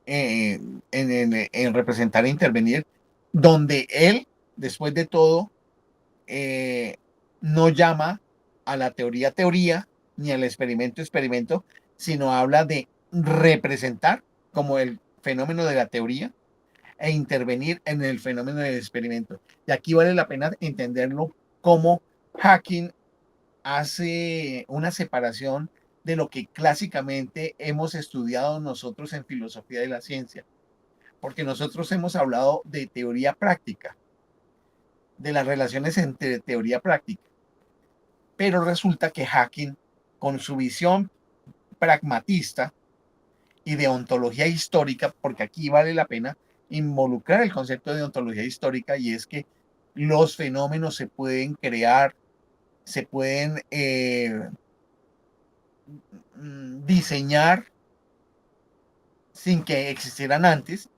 en representar e intervenir, donde él, después de todo, eh, no llama a la teoría teoría, ni al experimento experimento, sino habla de representar como el fenómeno de la teoría e intervenir en el fenómeno del experimento. Y aquí vale la pena entenderlo como Hacking hace una separación de lo que clásicamente hemos estudiado nosotros en filosofía de la ciencia, porque nosotros hemos hablado de teoría práctica, de las relaciones entre teoría práctica, pero resulta que Hacking, con su visión pragmatista y de ontología histórica, porque aquí vale la pena involucrar el concepto de ontología histórica, y es que los fenómenos se pueden crear, se pueden diseñar sin que existieran antes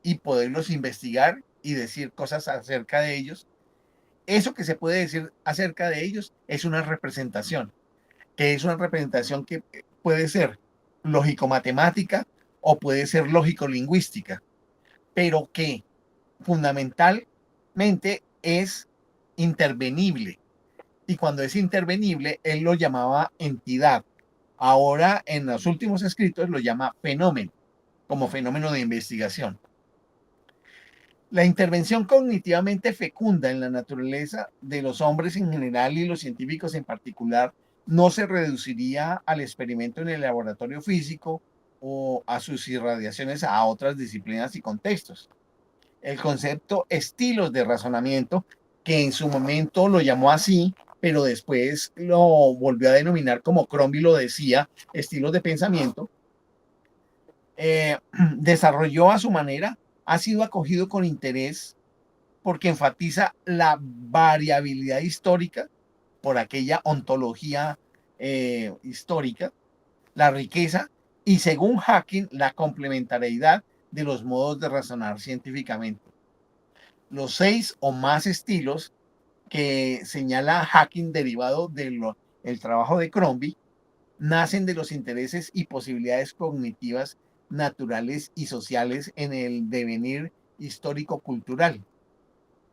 y poderlos investigar y decir cosas acerca de ellos. Eso que se puede decir acerca de ellos es una representación, que es una representación que puede ser lógico-matemática o puede ser lógico-lingüística, pero que fundamentalmente es intervenible. Y cuando es intervenible, él lo llamaba entidad. Ahora, en los últimos escritos, lo llama fenómeno, como fenómeno de investigación. La intervención cognitivamente fecunda en la naturaleza de los hombres en general y los científicos en particular no se reduciría al experimento en el laboratorio físico o a sus irradiaciones a otras disciplinas y contextos. El concepto estilos de razonamiento, que en su momento lo llamó así, pero después lo volvió a denominar como Crombie lo decía, estilos de pensamiento, desarrolló a su manera, ha sido acogido con interés porque enfatiza la variabilidad histórica por aquella ontología histórica, la riqueza y, según Hacking, la complementariedad de los modos de razonar científicamente. Los 6 o más estilos que señala Hacking derivado del trabajo de Crombie nacen de los intereses y posibilidades cognitivas naturales y sociales en el devenir histórico-cultural.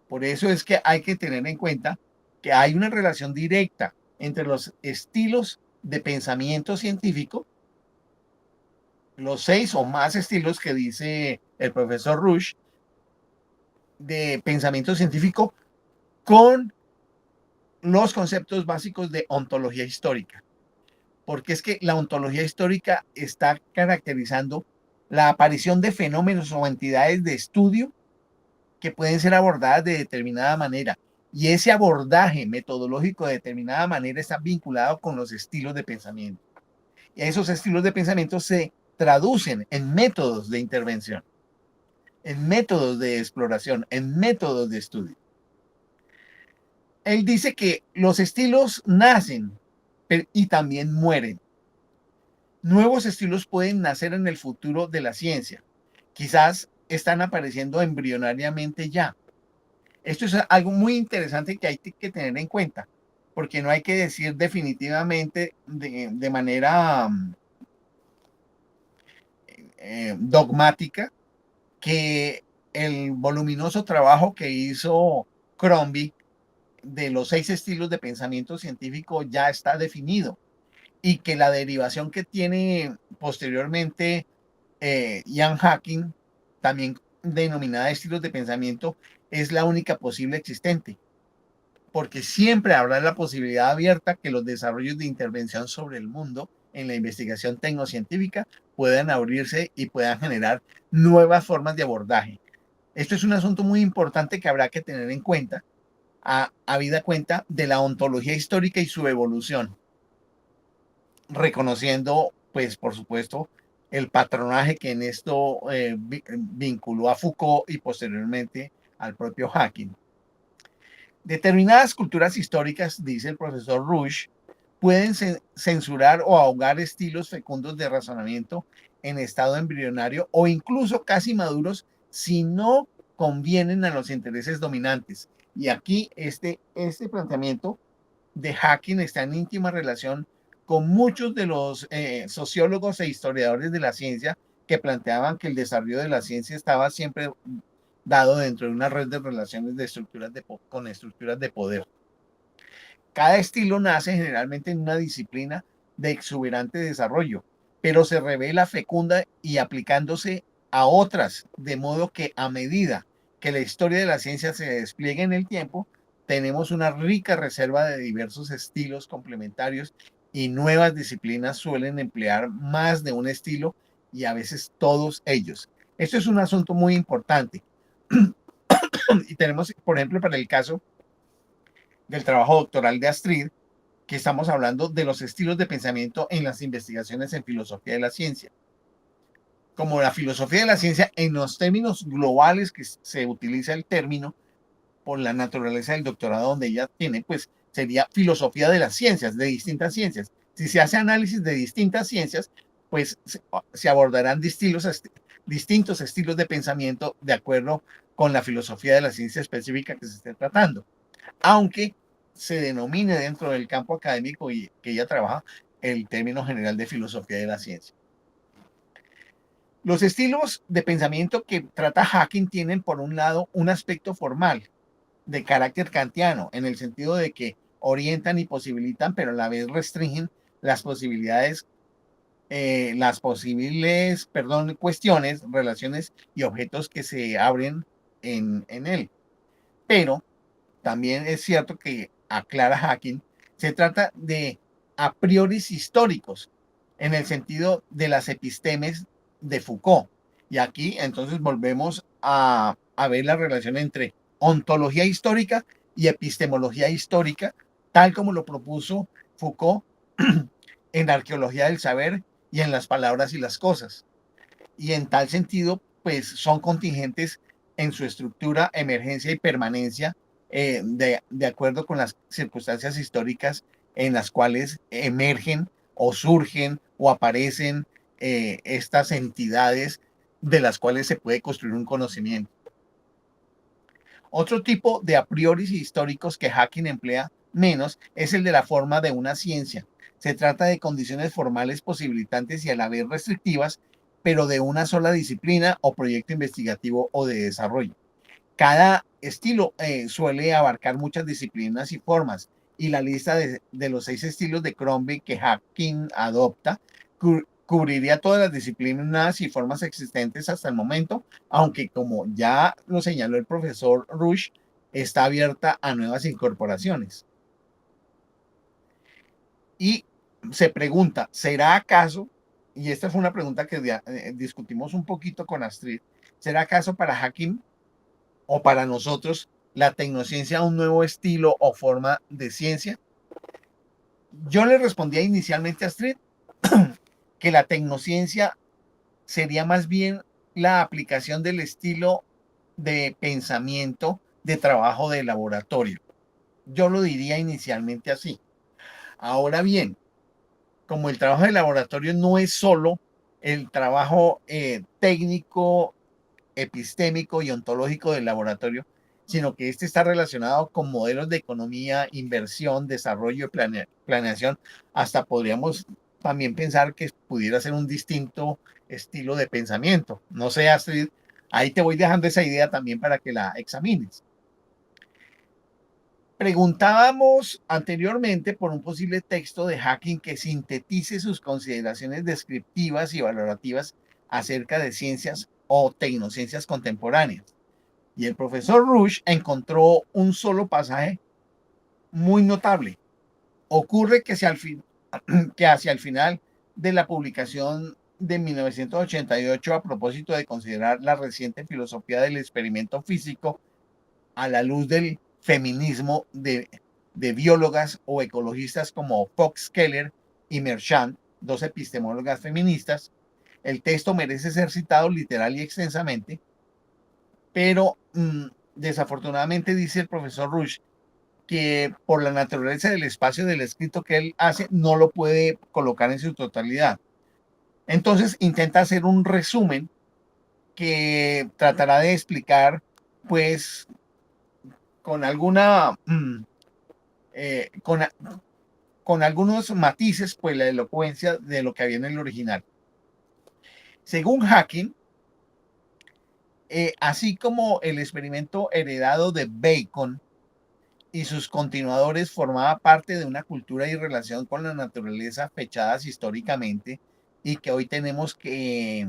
Por eso es que hay que tener en cuenta que hay una relación directa entre los estilos de pensamiento científico, los 6 o más estilos que dice el profesor Rush de pensamiento científico, con los conceptos básicos de ontología histórica. Porque es que la ontología histórica está caracterizando la aparición de fenómenos o entidades de estudio que pueden ser abordadas de determinada manera. Y ese abordaje metodológico de determinada manera está vinculado con los estilos de pensamiento. Y esos estilos de pensamiento se traducen en métodos de intervención, en métodos de exploración, en métodos de estudio. Él dice que los estilos nacen y también mueren. Nuevos estilos pueden nacer en el futuro de la ciencia. Quizás están apareciendo embrionariamente ya. Esto es algo muy interesante que hay que tener en cuenta. porque no hay que decir definitivamente de manera dogmática que el voluminoso trabajo que hizo Crombie de los 6 estilos de pensamiento científico ya está definido y que la derivación que tiene posteriormente Ian Hacking, también denominada estilos de pensamiento, es la única posible existente, porque siempre habrá la posibilidad abierta que los desarrollos de intervención sobre el mundo en la investigación tecnocientífica puedan abrirse y puedan generar nuevas formas de abordaje. Esto es un asunto muy importante que habrá que tener en cuenta, habida cuenta de la ontología histórica y su evolución, reconociendo, pues, por supuesto, el patronaje que en esto vinculó a Foucault y posteriormente al propio Hacking. Determinadas culturas históricas, dice el profesor Rush, pueden censurar o ahogar estilos fecundos de razonamiento en estado embrionario o incluso casi maduros si no convienen a los intereses dominantes. Y aquí este planteamiento de Hacking está en íntima relación con muchos de los sociólogos e historiadores de la ciencia que planteaban que el desarrollo de la ciencia estaba siempre dado dentro de una red de relaciones de con estructuras de poder. Cada estilo nace generalmente en una disciplina de exuberante desarrollo, pero se revela fecunda y aplicándose a otras, de modo que a medida que la historia de la ciencia se despliegue en el tiempo, tenemos una rica reserva de diversos estilos complementarios y nuevas disciplinas suelen emplear más de un estilo y a veces todos ellos. Esto es un asunto muy importante. Y tenemos, por ejemplo, para el caso del trabajo doctoral de Astrid, que estamos hablando de los estilos de pensamiento en las investigaciones en filosofía de la ciencia. Como la filosofía de la ciencia, en los términos globales que se utiliza el término por la naturaleza del doctorado donde ella tiene, pues sería filosofía de las ciencias, de distintas ciencias. Si se hace análisis de distintas ciencias, pues se abordarán distintos estilos de pensamiento de acuerdo con la filosofía de la ciencia específica que se esté tratando. Aunque se denomine dentro del campo académico y que ella trabaja el término general de filosofía de la ciencia. Los estilos de pensamiento que trata Hacking tienen, por un lado, un aspecto formal de carácter kantiano, en el sentido de que orientan y posibilitan, pero a la vez restringen las posibilidades, cuestiones, relaciones y objetos que se abren en él. Pero también es cierto que, aclara Hacking, se trata de a priori históricos, en el sentido de las epistemes de Foucault. Y aquí entonces volvemos a ver la relación entre ontología histórica y epistemología histórica, tal como lo propuso Foucault en la arqueología del saber y en las palabras y las cosas. Y en tal sentido, pues son contingentes en su estructura, emergencia y permanencia, de acuerdo con las circunstancias históricas en las cuales emergen o surgen o aparecen estas entidades de las cuales se puede construir un conocimiento. Otro tipo de a priori históricos que Hacking emplea menos es el de la forma de una ciencia. Se trata de condiciones formales posibilitantes y a la vez restrictivas, pero de una sola disciplina o proyecto investigativo o de desarrollo. Cada estilo suele abarcar muchas disciplinas y formas, y la lista de los 6 estilos de Crombie que Hacking adopta cubriría todas las disciplinas y formas existentes hasta el momento, aunque como ya lo señaló el profesor Rush, está abierta a nuevas incorporaciones. Y se pregunta, ¿será acaso, y esta fue una pregunta que discutimos un poquito con Astrid, ¿será acaso para Hacking o para nosotros la tecnociencia un nuevo estilo o forma de ciencia? Yo le respondía inicialmente a Astrid que la tecnociencia sería más bien la aplicación del estilo de pensamiento de trabajo de laboratorio. Yo lo diría inicialmente así. Ahora bien, como el trabajo de laboratorio no es solo el trabajo técnico, epistémico y ontológico del laboratorio, sino que este está relacionado con modelos de economía, inversión, desarrollo y planeación. Hasta podríamos también pensar que pudiera ser un distinto estilo de pensamiento. No sé, Astrid, ahí te voy dejando esa idea también para que la examines. Preguntábamos anteriormente por un posible texto de Hacking que sintetice sus consideraciones descriptivas y valorativas acerca de ciencias o tecnociencias contemporáneas. Y el profesor Rush encontró un solo pasaje muy notable. Ocurre que hacia el final de la publicación de 1988, a propósito de considerar la reciente filosofía del experimento físico a la luz del feminismo de biólogas o ecologistas como Fox Keller y Merchant, dos epistemólogas feministas, el texto merece ser citado literal y extensamente, pero desafortunadamente dice el profesor Rush que por la naturaleza del espacio del escrito que él hace no lo puede colocar en su totalidad. Entonces intenta hacer un resumen que tratará de explicar pues con alguna con algunos matices pues la elocuencia de lo que había en el original. Según Hacking, así como el experimento heredado de Bacon y sus continuadores formaba parte de una cultura y relación con la naturaleza fechadas históricamente y que hoy tenemos que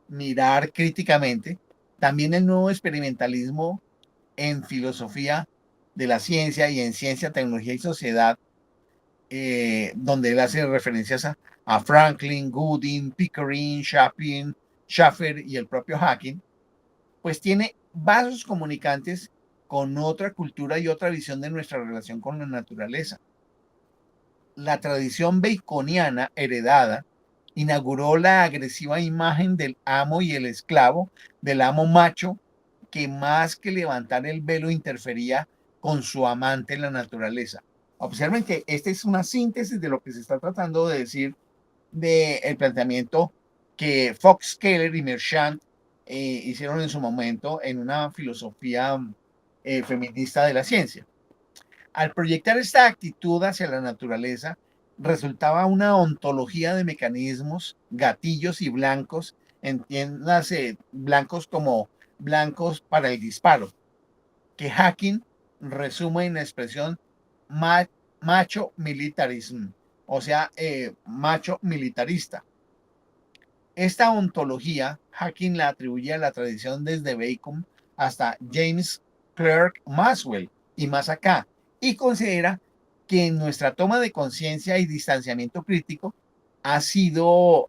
mirar críticamente, también el nuevo experimentalismo en filosofía de la ciencia y en ciencia, tecnología y sociedad, donde él hace referencias a Franklin, Gooding, Pickering, Schaffer y el propio Hacking, pues tiene vasos comunicantes con otra cultura y otra visión de nuestra relación con la naturaleza. La tradición baconiana heredada inauguró la agresiva imagen del amo y el esclavo, del amo macho, que más que levantar el velo interfería con su amante en la naturaleza. Observen que esta es una síntesis de lo que se está tratando de decir del planteamiento que Fox, Keller y Merchant hicieron en su momento en una filosofía feminista de la ciencia. Al proyectar esta actitud hacia la naturaleza, resultaba una ontología de mecanismos, gatillos y blancos, entiéndase blancos como blancos para el disparo, que Hacking resume en la expresión macho militarism, o sea, macho militarista. Esta ontología, Hacking la atribuye a la tradición desde Bacon hasta James Clerk Maxwell y más acá, y considera que en nuestra toma de conciencia y distanciamiento crítico ha sido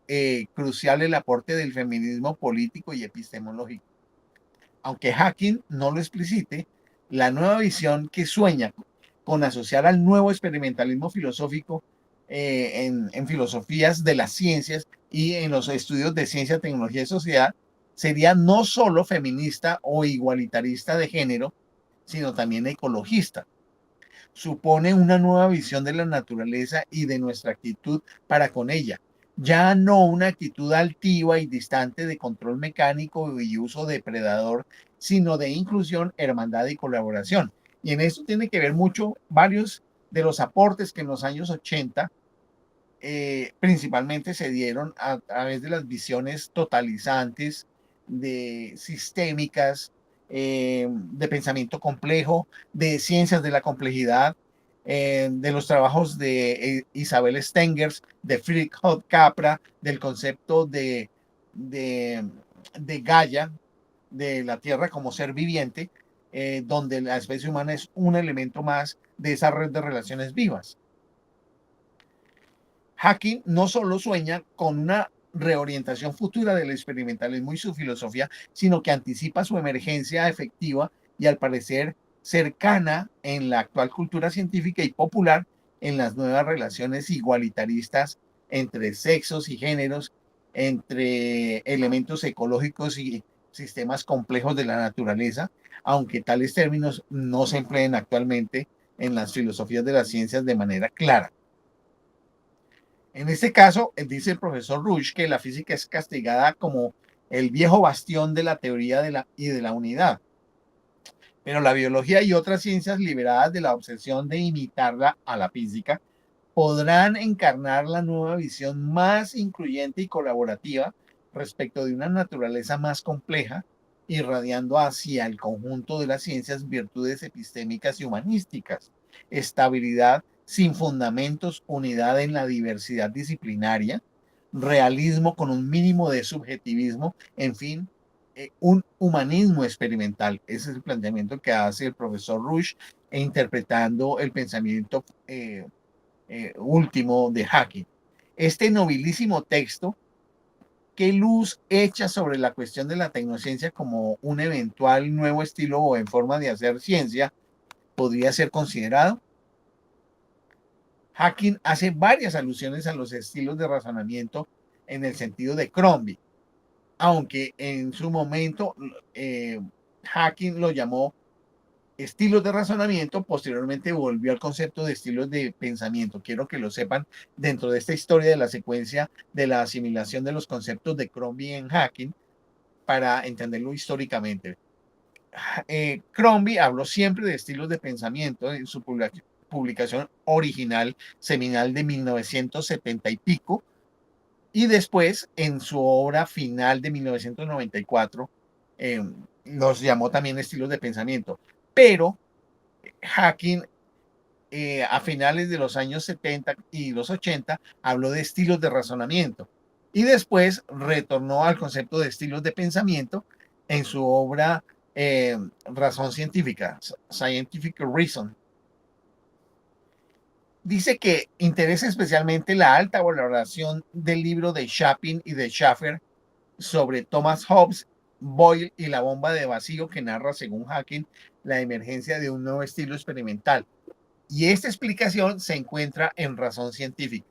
crucial el aporte del feminismo político y epistemológico. Aunque Hacking no lo explicite, la nueva visión que sueña con asociar al nuevo experimentalismo filosófico en filosofías de las ciencias y en los estudios de ciencia, tecnología y sociedad sería no solo feminista o igualitarista de género, sino también ecologista. Supone una nueva visión de la naturaleza y de nuestra actitud para con ella. Ya no una actitud altiva y distante de control mecánico y uso depredador, sino de inclusión, hermandad y colaboración. Y en esto tiene que ver mucho varios de los aportes que en los años 80 principalmente se dieron a través de las visiones totalizantes, de sistémicas, de pensamiento complejo, de ciencias de la complejidad, de los trabajos de Isabel Stengers, de Friedrich Capra, del concepto de Gaia, de la Tierra como ser viviente, donde la especie humana es un elemento más de esa red de relaciones vivas. Hacking no solo sueña con una reorientación futura del experimentalismo y su filosofía, sino que anticipa su emergencia efectiva y al parecer cercana en la actual cultura científica y popular en las nuevas relaciones igualitaristas entre sexos y géneros, entre elementos ecológicos y sistemas complejos de la naturaleza, aunque tales términos no se empleen actualmente en las filosofías de las ciencias de manera clara. En este caso, dice el profesor Rush que la física es castigada como el viejo bastión de la teoría y de la unidad. Pero la biología y otras ciencias liberadas de la obsesión de imitarla a la física podrán encarnar la nueva visión más incluyente y colaborativa respecto de una naturaleza más compleja, irradiando hacia el conjunto de las ciencias virtudes epistémicas y humanísticas, estabilidad sin fundamentos, unidad en la diversidad disciplinaria, realismo con un mínimo de subjetivismo, en fin, un humanismo experimental. Ese es el planteamiento que hace el profesor Rush, interpretando el pensamiento último de Hacking. Este nobilísimo texto, ¿qué luz echa sobre la cuestión de la tecnociencia como un eventual nuevo estilo o en forma de hacer ciencia podría ser considerado? Hacking hace varias alusiones a los estilos de razonamiento en el sentido de Crombie, aunque en su momento Hacking lo llamó estilos de razonamiento, posteriormente volvió al concepto de estilos de pensamiento. Quiero que lo sepan dentro de esta historia de la secuencia de la asimilación de los conceptos de Crombie en Hacking para entenderlo históricamente. Crombie habló siempre de estilos de pensamiento en su publicación original seminal de 1970 y pico, y después en su obra final de 1994 los llamó también estilos de pensamiento. Pero Hacking a finales de los años 70 y los 80 habló de estilos de razonamiento y después retornó al concepto de estilos de pensamiento en su obra Razón Científica, Scientific Reason. Dice que interesa especialmente la alta valoración del libro de Chapin y de Schaffer sobre Thomas Hobbes, Boyle y la bomba de vacío, que narra, según Hacking, la emergencia de un nuevo estilo experimental. Y esta explicación se encuentra en Razón Científica,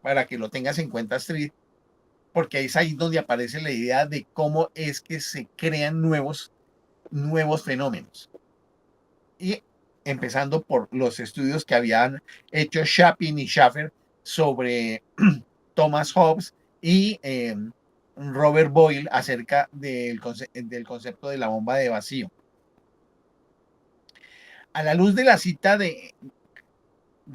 para que lo tengas en cuenta, Astrid, porque es ahí donde aparece la idea de cómo es que se crean nuevos fenómenos. Y empezando por los estudios que habían hecho Chapin y Schaffer sobre Thomas Hobbes y Robert Boyle acerca del concepto de la bomba de vacío. A la luz de la cita de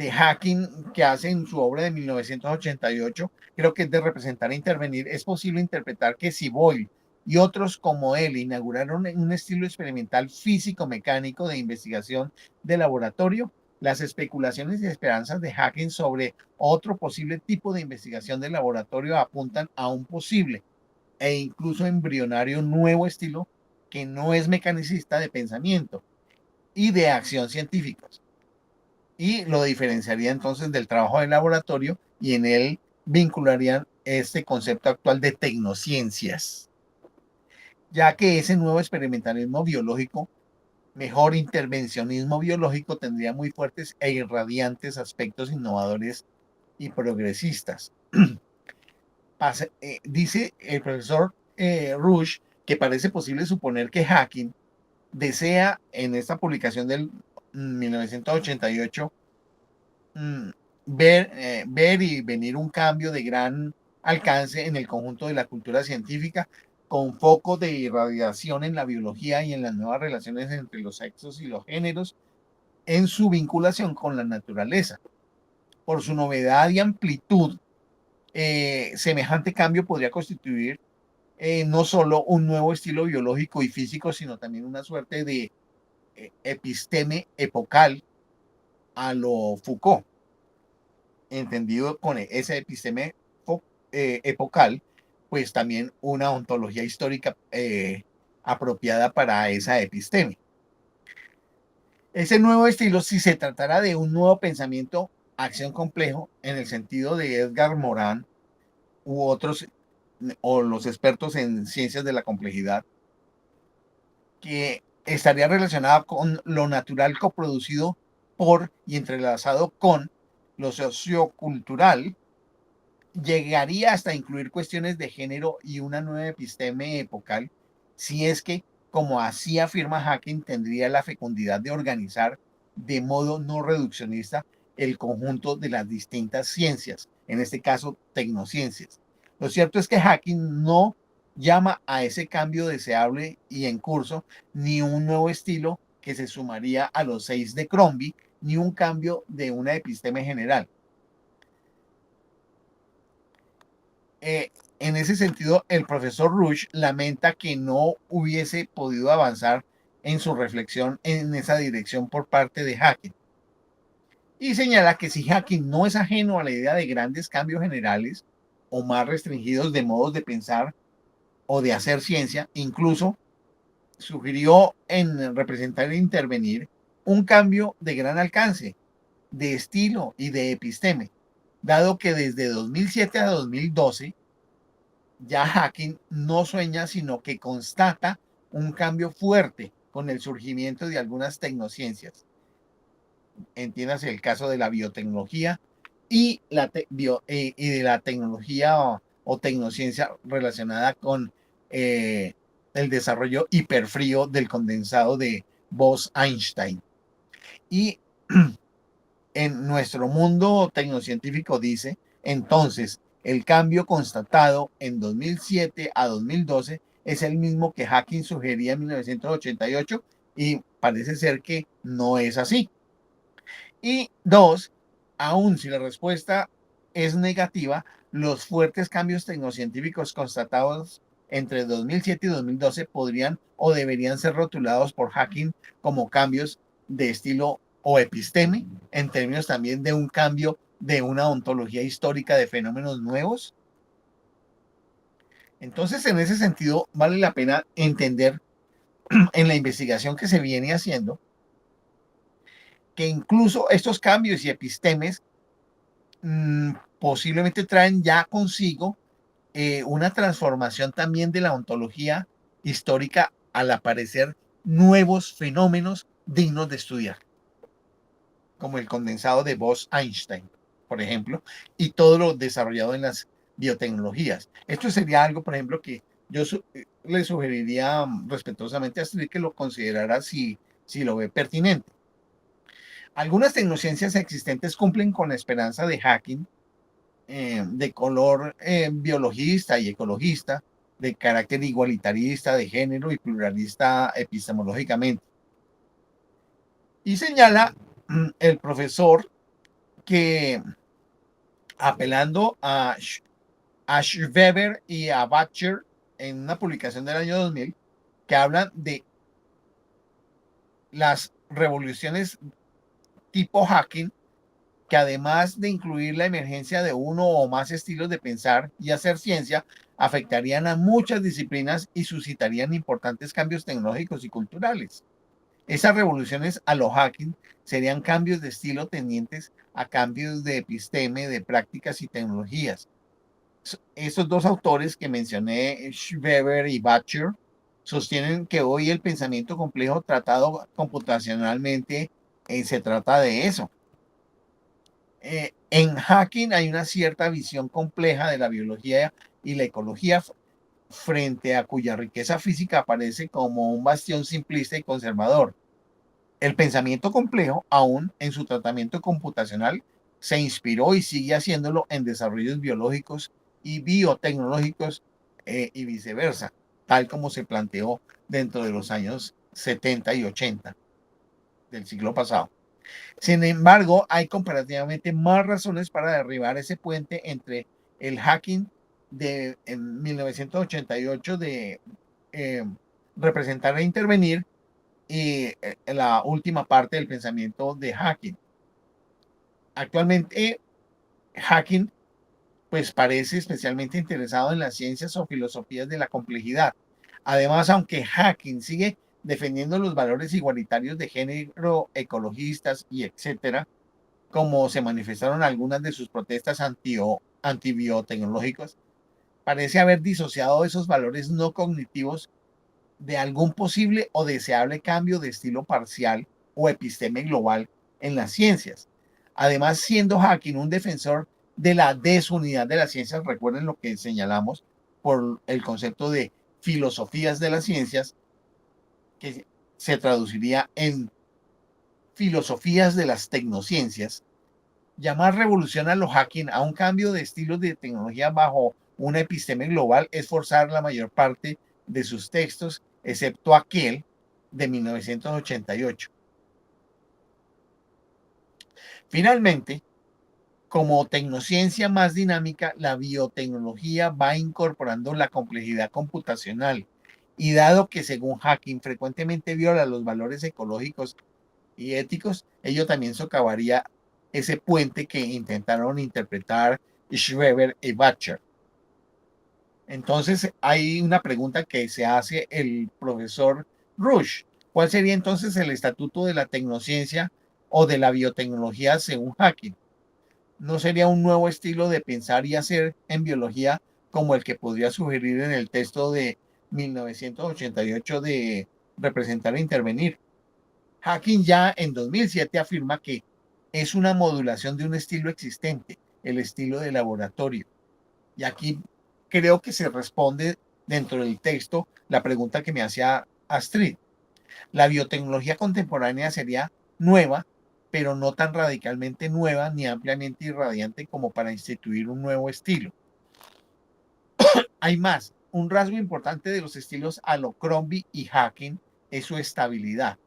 Hacking que hace en su obra de 1988, creo que es de representar e intervenir, es posible interpretar que si Boyle y otros como él inauguraron un estilo experimental físico-mecánico de investigación de laboratorio, las especulaciones y esperanzas de Hacking sobre otro posible tipo de investigación de laboratorio apuntan a un posible e incluso embrionario nuevo estilo que no es mecanicista de pensamiento y de acción científicos, y lo diferenciaría entonces del trabajo de laboratorio y en él vincularían este concepto actual de tecnociencias, ya que ese nuevo experimentalismo biológico, mejor intervencionismo biológico, tendría muy fuertes e irradiantes aspectos innovadores y progresistas. Dice el profesor Rush que parece posible suponer que Hacking desea en esta publicación del 1988 ver y venir un cambio de gran alcance en el conjunto de la cultura científica, con foco de irradiación en la biología y en las nuevas relaciones entre los sexos y los géneros, en su vinculación con la naturaleza. Por su novedad y amplitud, semejante cambio podría constituir no solo un nuevo estilo biológico y físico, sino también una suerte de episteme epocal a lo Foucault, entendido con ese episteme epocal, pues también una ontología histórica apropiada para esa episteme. Ese nuevo estilo, si se tratara de un nuevo pensamiento, acción complejo, en el sentido de Edgar Morin u otros, o los expertos en ciencias de la complejidad, que estaría relacionado con lo natural coproducido por y entrelazado con lo sociocultural, llegaría hasta incluir cuestiones de género y una nueva episteme epocal, si es que, como así afirma Hacking, tendría la fecundidad de organizar de modo no reduccionista el conjunto de las distintas ciencias, en este caso tecnociencias. Lo cierto es que Hacking no llama a ese cambio deseable y en curso ni un nuevo estilo, que se sumaría a los 6 de Crombie, ni un cambio de una episteme general. En ese sentido, el profesor Rush lamenta que no hubiese podido avanzar en su reflexión en esa dirección por parte de Hacking. Y señala que si Hacking no es ajeno a la idea de grandes cambios generales o más restringidos de modos de pensar o de hacer ciencia, incluso sugirió en representar e intervenir un cambio de gran alcance, de estilo y de episteme, dado que desde 2007 a 2012 ya Hacking no sueña, sino que constata un cambio fuerte con el surgimiento de algunas tecnociencias. Entiéndase el caso de la biotecnología y de la tecnología o tecnociencia relacionada con el desarrollo hiperfrío del condensado de Bose-Einstein. Y en nuestro mundo tecnocientífico dice, entonces, el cambio constatado en 2007 a 2012 es el mismo que Hacking sugería en 1988 y parece ser que no es así. Y dos, aun si la respuesta es negativa, los fuertes cambios tecnocientíficos constatados entre 2007 y 2012 podrían o deberían ser rotulados por Hacking como cambios de estilo o episteme, en términos también de un cambio de una ontología histórica de fenómenos nuevos. Entonces, en ese sentido, vale la pena entender en la investigación que se viene haciendo que incluso estos cambios y epistemes posiblemente traen ya consigo una transformación también de la ontología histórica al aparecer nuevos fenómenos dignos de estudiar, como el condensado de Bose-Einstein, por ejemplo, y todo lo desarrollado en las biotecnologías. Esto sería algo, por ejemplo, que yo le sugeriría respetuosamente a Astrid que lo considerara si lo ve pertinente. Algunas tecnociencias existentes cumplen con la esperanza de Hacking de color biologista y ecologista, de carácter igualitarista, de género y pluralista epistemológicamente. Y señala el profesor que, apelando a Schweber y a Butcher en una publicación del año 2000, que hablan de las revoluciones tipo Hacking, que además de incluir la emergencia de uno o más estilos de pensar y hacer ciencia, afectarían a muchas disciplinas y suscitarían importantes cambios tecnológicos y culturales. Esas revoluciones a lo Hacking serían cambios de estilo tendientes a cambios de episteme, de prácticas y tecnologías. Estos dos autores que mencioné, Schweber y Butcher, sostienen que hoy el pensamiento complejo tratado computacionalmente se trata de eso. En Hacking hay una cierta visión compleja de la biología y la ecología frente a cuya riqueza física aparece como un bastión simplista y conservador. El pensamiento complejo, aún en su tratamiento computacional, se inspiró y sigue haciéndolo en desarrollos biológicos y biotecnológicos y viceversa, tal como se planteó dentro de los años 70 y 80 del siglo pasado. Sin embargo, hay comparativamente más razones para derribar ese puente entre el Hacking de en 1988 de representar e intervenir y la última parte del pensamiento de Hacking. Actualmente, Hacking pues parece especialmente interesado en las ciencias o filosofías de la complejidad. Además, aunque Hacking sigue defendiendo los valores igualitarios de género, ecologistas y etcétera, como se manifestaron algunas de sus protestas antibiotecnológicas, parece haber disociado esos valores no cognitivos de algún posible o deseable cambio de estilo parcial o episteme global en las ciencias. Además, siendo Hacking un defensor de la desunidad de las ciencias, recuerden lo que señalamos por el concepto de filosofías de las ciencias, que se traduciría en filosofías de las tecnociencias. Llamar revolución a lo Hacking a un cambio de estilos de tecnología bajo una episteme global es forzar la mayor parte de sus textos, excepto aquel de 1988. Finalmente, como tecnociencia más dinámica, la biotecnología va incorporando la complejidad computacional. Y dado que, según Hacking, frecuentemente viola los valores ecológicos y éticos, ello también socavaría ese puente que intentaron interpretar Schreber y Butcher. Entonces, hay una pregunta que se hace el profesor Rush. ¿Cuál sería entonces el estatuto de la tecnociencia o de la biotecnología según Hacking? ¿No sería un nuevo estilo de pensar y hacer en biología como el que podría sugerir en el texto de 1988 de representar e intervenir? Hacking ya en 2007 afirma que es una modulación de un estilo existente, el estilo de laboratorio. Y aquí creo que se responde dentro del texto la pregunta que me hacía Astrid. La biotecnología contemporánea sería nueva, pero no tan radicalmente nueva ni ampliamente irradiante como para instituir un nuevo estilo. Hay más. Un rasgo importante de los estilos Abercrombie y Hacking es su estabilidad.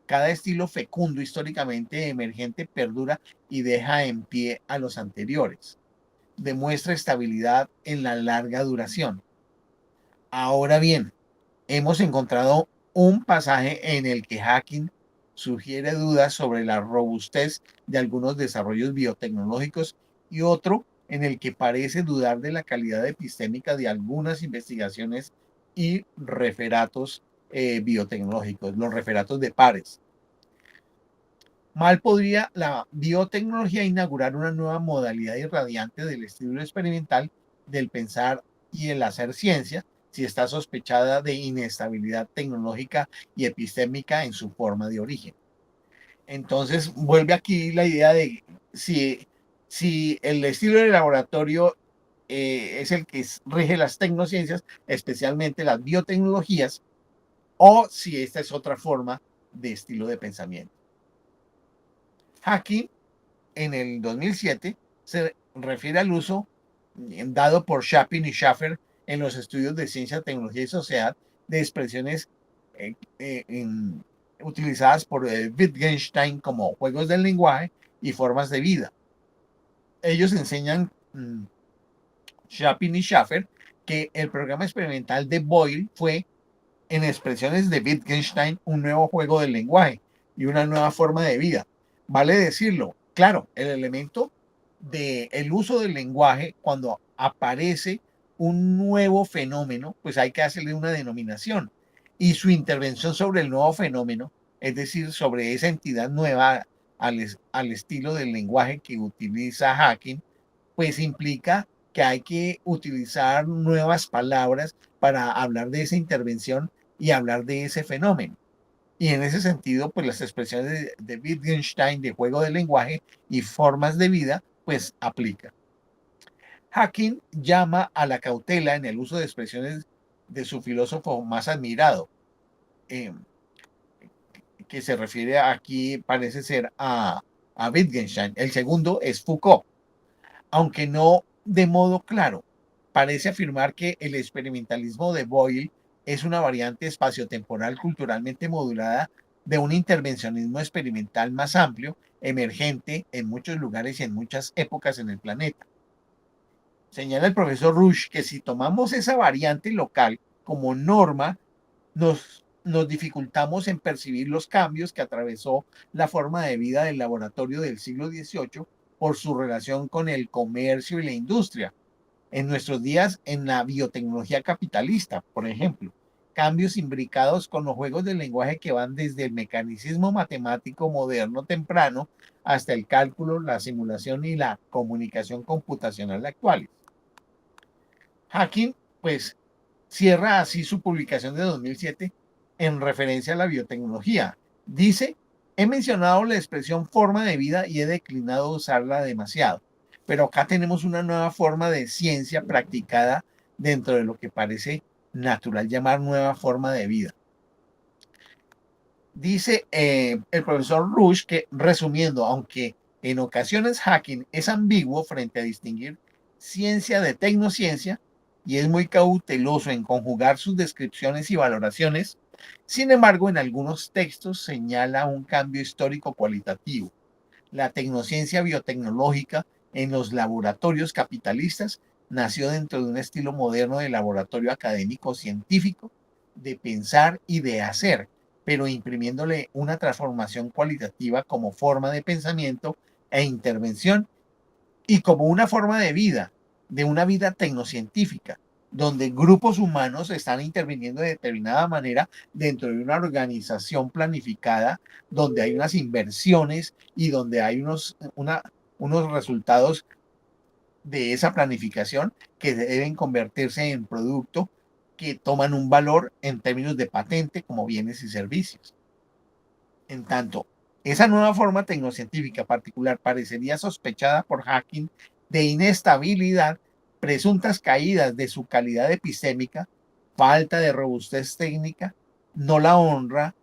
Cada estilo fecundo históricamente emergente perdura y deja en pie a los anteriores. Demuestra estabilidad en la larga duración. Ahora bien, hemos encontrado un pasaje en el que Hacking sugiere dudas sobre la robustez de algunos desarrollos biotecnológicos y otro en el que parece dudar de la calidad epistémica de algunas investigaciones y referatos biotecnológicos, los referatos de pares. Mal podría la biotecnología inaugurar una nueva modalidad irradiante del estilo experimental del pensar y el hacer ciencia si está sospechada de inestabilidad tecnológica y epistémica en su forma de origen. Entonces vuelve aquí la idea de si el estilo de laboratorio es el que rige las tecnociencias, especialmente las biotecnologías, o si esta es otra forma de estilo de pensamiento. Hacking en el 2007 se refiere al uso dado por Chapin y Schaffer en los estudios de ciencia, tecnología y sociedad de expresiones utilizadas por Wittgenstein como juegos del lenguaje y formas de vida. Ellos enseñan, Chapin y Schaffer, que el programa experimental de Boyle fue, en expresiones de Wittgenstein, un nuevo juego del lenguaje y una nueva forma de vida. Vale decirlo, claro, el elemento del uso del lenguaje, cuando aparece un nuevo fenómeno, pues hay que hacerle una denominación. Y su intervención sobre el nuevo fenómeno, es decir, sobre esa entidad nueva al estilo del lenguaje que utiliza Hacking, pues implica que hay que utilizar nuevas palabras para hablar de esa intervención y hablar de ese fenómeno. Y en ese sentido, pues las expresiones de Wittgenstein de juego de lenguaje y formas de vida, pues aplica. Hacking llama a la cautela en el uso de expresiones de su filósofo más admirado, que se refiere aquí, parece ser a Wittgenstein. El segundo es Foucault, aunque no de modo claro. Parece afirmar que el experimentalismo de Boyle es una variante espaciotemporal culturalmente modulada de un intervencionismo experimental más amplio, emergente en muchos lugares y en muchas épocas en el planeta. Señala el profesor Rush que si tomamos esa variante local como norma, nos dificultamos en percibir los cambios que atravesó la forma de vida del laboratorio del siglo XVIII por su relación con el comercio y la industria. En nuestros días, en la biotecnología capitalista, por ejemplo, cambios imbricados con los juegos del lenguaje que van desde el mecanicismo matemático moderno temprano hasta el cálculo, la simulación y la comunicación computacional actuales. Hacking, pues, cierra así su publicación de 2007 en referencia a la biotecnología. Dice, he mencionado la expresión forma de vida y he declinado usarla demasiado, pero acá tenemos una nueva forma de ciencia practicada dentro de lo que parece natural llamar nueva forma de vida. Dice el profesor Rush que, resumiendo, aunque en ocasiones Hacking es ambiguo frente a distinguir ciencia de tecnociencia y es muy cauteloso en conjugar sus descripciones y valoraciones, Sin embargo, en algunos textos señala un cambio histórico cualitativo. La tecnociencia biotecnológica en los laboratorios capitalistas nació dentro de un estilo moderno de laboratorio académico científico, de pensar y de hacer, pero imprimiéndole una transformación cualitativa como forma de pensamiento e intervención y como una forma de vida, de una vida tecnocientífica, donde grupos humanos están interviniendo de determinada manera dentro de una organización planificada, donde hay unas inversiones y donde hay unos resultados de esa planificación que deben convertirse en producto que toman un valor en términos de patente como bienes y servicios. En tanto, esa nueva forma tecnocientífica particular parecería sospechada por Hacking de inestabilidad, presuntas caídas de su calidad epistémica, falta de robustez técnica, no la honra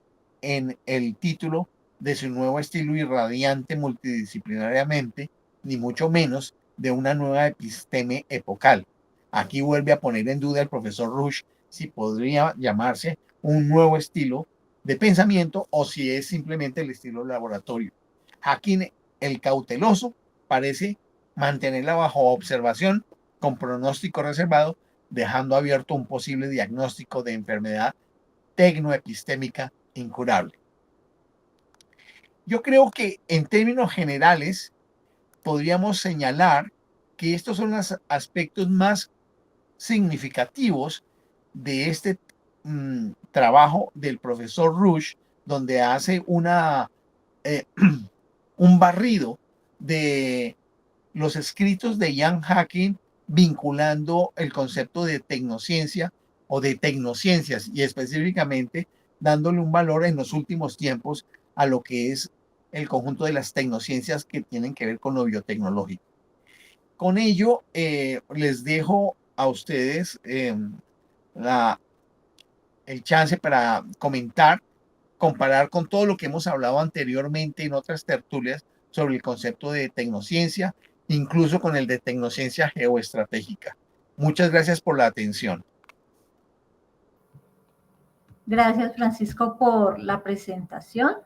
en el título de su nuevo estilo irradiante multidisciplinariamente, ni mucho menos de una nueva episteme epocal. Aquí vuelve a poner en duda el profesor Rush si podría llamarse un nuevo estilo de pensamiento o si es simplemente el estilo laboratorio. Hacking, el cauteloso, parece mantenerla bajo observación con pronóstico reservado, dejando abierto un posible diagnóstico de enfermedad tecnoepistémica incurable. Yo creo que en términos generales podríamos señalar que estos son los aspectos más significativos de este trabajo del profesor Rush, donde hace un barrido de los escritos de Ian Hacking vinculando el concepto de tecnociencia o de tecnociencias y específicamente dándole un valor en los últimos tiempos a lo que es el conjunto de las tecnociencias que tienen que ver con lo biotecnológico. Con ello, les dejo a ustedes el chance para comentar, comparar con todo lo que hemos hablado anteriormente en otras tertulias sobre el concepto de tecnociencia, incluso con el de tecnociencia geoestratégica. Muchas gracias por la atención. Gracias, Francisco, por la presentación.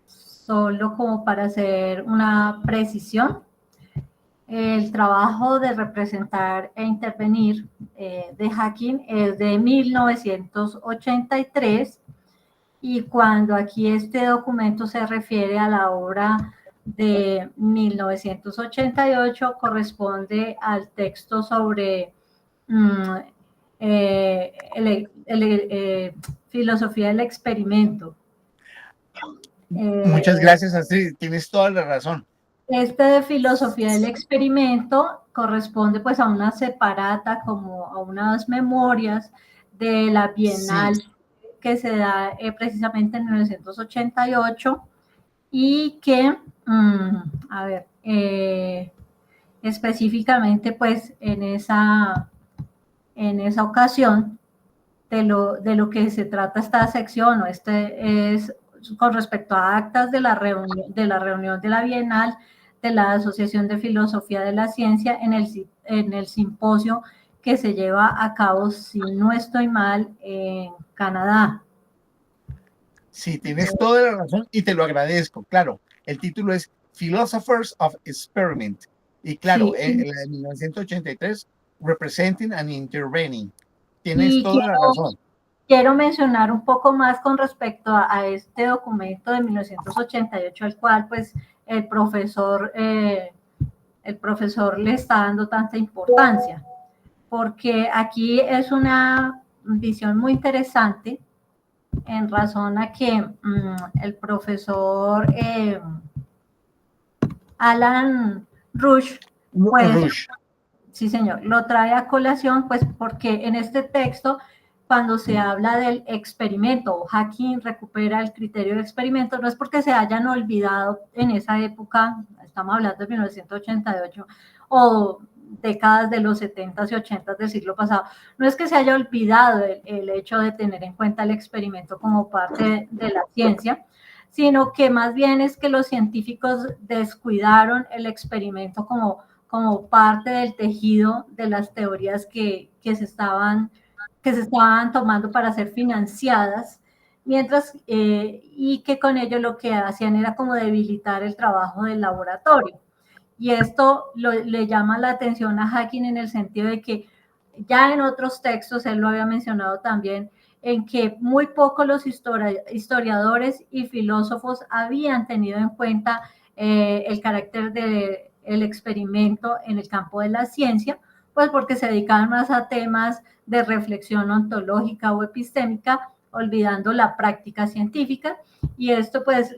Solo como para hacer una precisión, el trabajo de representar e intervenir de Hacking es de 1983 y cuando aquí este documento se refiere a la obra de 1988 corresponde al texto sobre filosofía del experimento. Muchas gracias, Astrid, tienes toda la razón. Este de filosofía del experimento corresponde pues a una separata, como a unas memorias de la Bienal sí, que se da precisamente en 1988 y que, a ver, específicamente pues en esa ocasión de lo que se trata esta sección o este es con respecto a actas de la reunión de la Bienal de la Asociación de Filosofía de la Ciencia en el simposio que se lleva a cabo, si no estoy mal, en Canadá. Sí, tienes toda la razón y te lo agradezco. Claro, el título es Philosophers of Experiment. Y claro, sí, en la de 1983, Representing and Intervening. Tienes toda la razón. Quiero mencionar un poco más con respecto a este documento de 1988, al cual pues el profesor le está dando tanta importancia, porque aquí es una visión muy interesante en razón a que el profesor Alan Rush, pues, Rush, sí señor, lo trae a colación, pues porque en este texto, cuando se habla del experimento, o Hacking recupera el criterio de experimento, no es porque se hayan olvidado en esa época, estamos hablando de 1988, o décadas de los 70s y 80s del siglo pasado, no es que se haya olvidado el hecho de tener en cuenta el experimento como parte de la ciencia, sino que más bien es que los científicos descuidaron el experimento como parte del tejido de las teorías que se estaban que se estaban tomando para ser financiadas, mientras y que con ello lo que hacían era como debilitar el trabajo del laboratorio. Y esto le llama la atención a Hacking en el sentido de que ya en otros textos, él lo había mencionado también, en que muy pocos los historiadores y filósofos habían tenido en cuenta el carácter del experimento en el campo de la ciencia, pues porque se dedicaban más a temas de reflexión ontológica o epistémica, olvidando la práctica científica. Y esto pues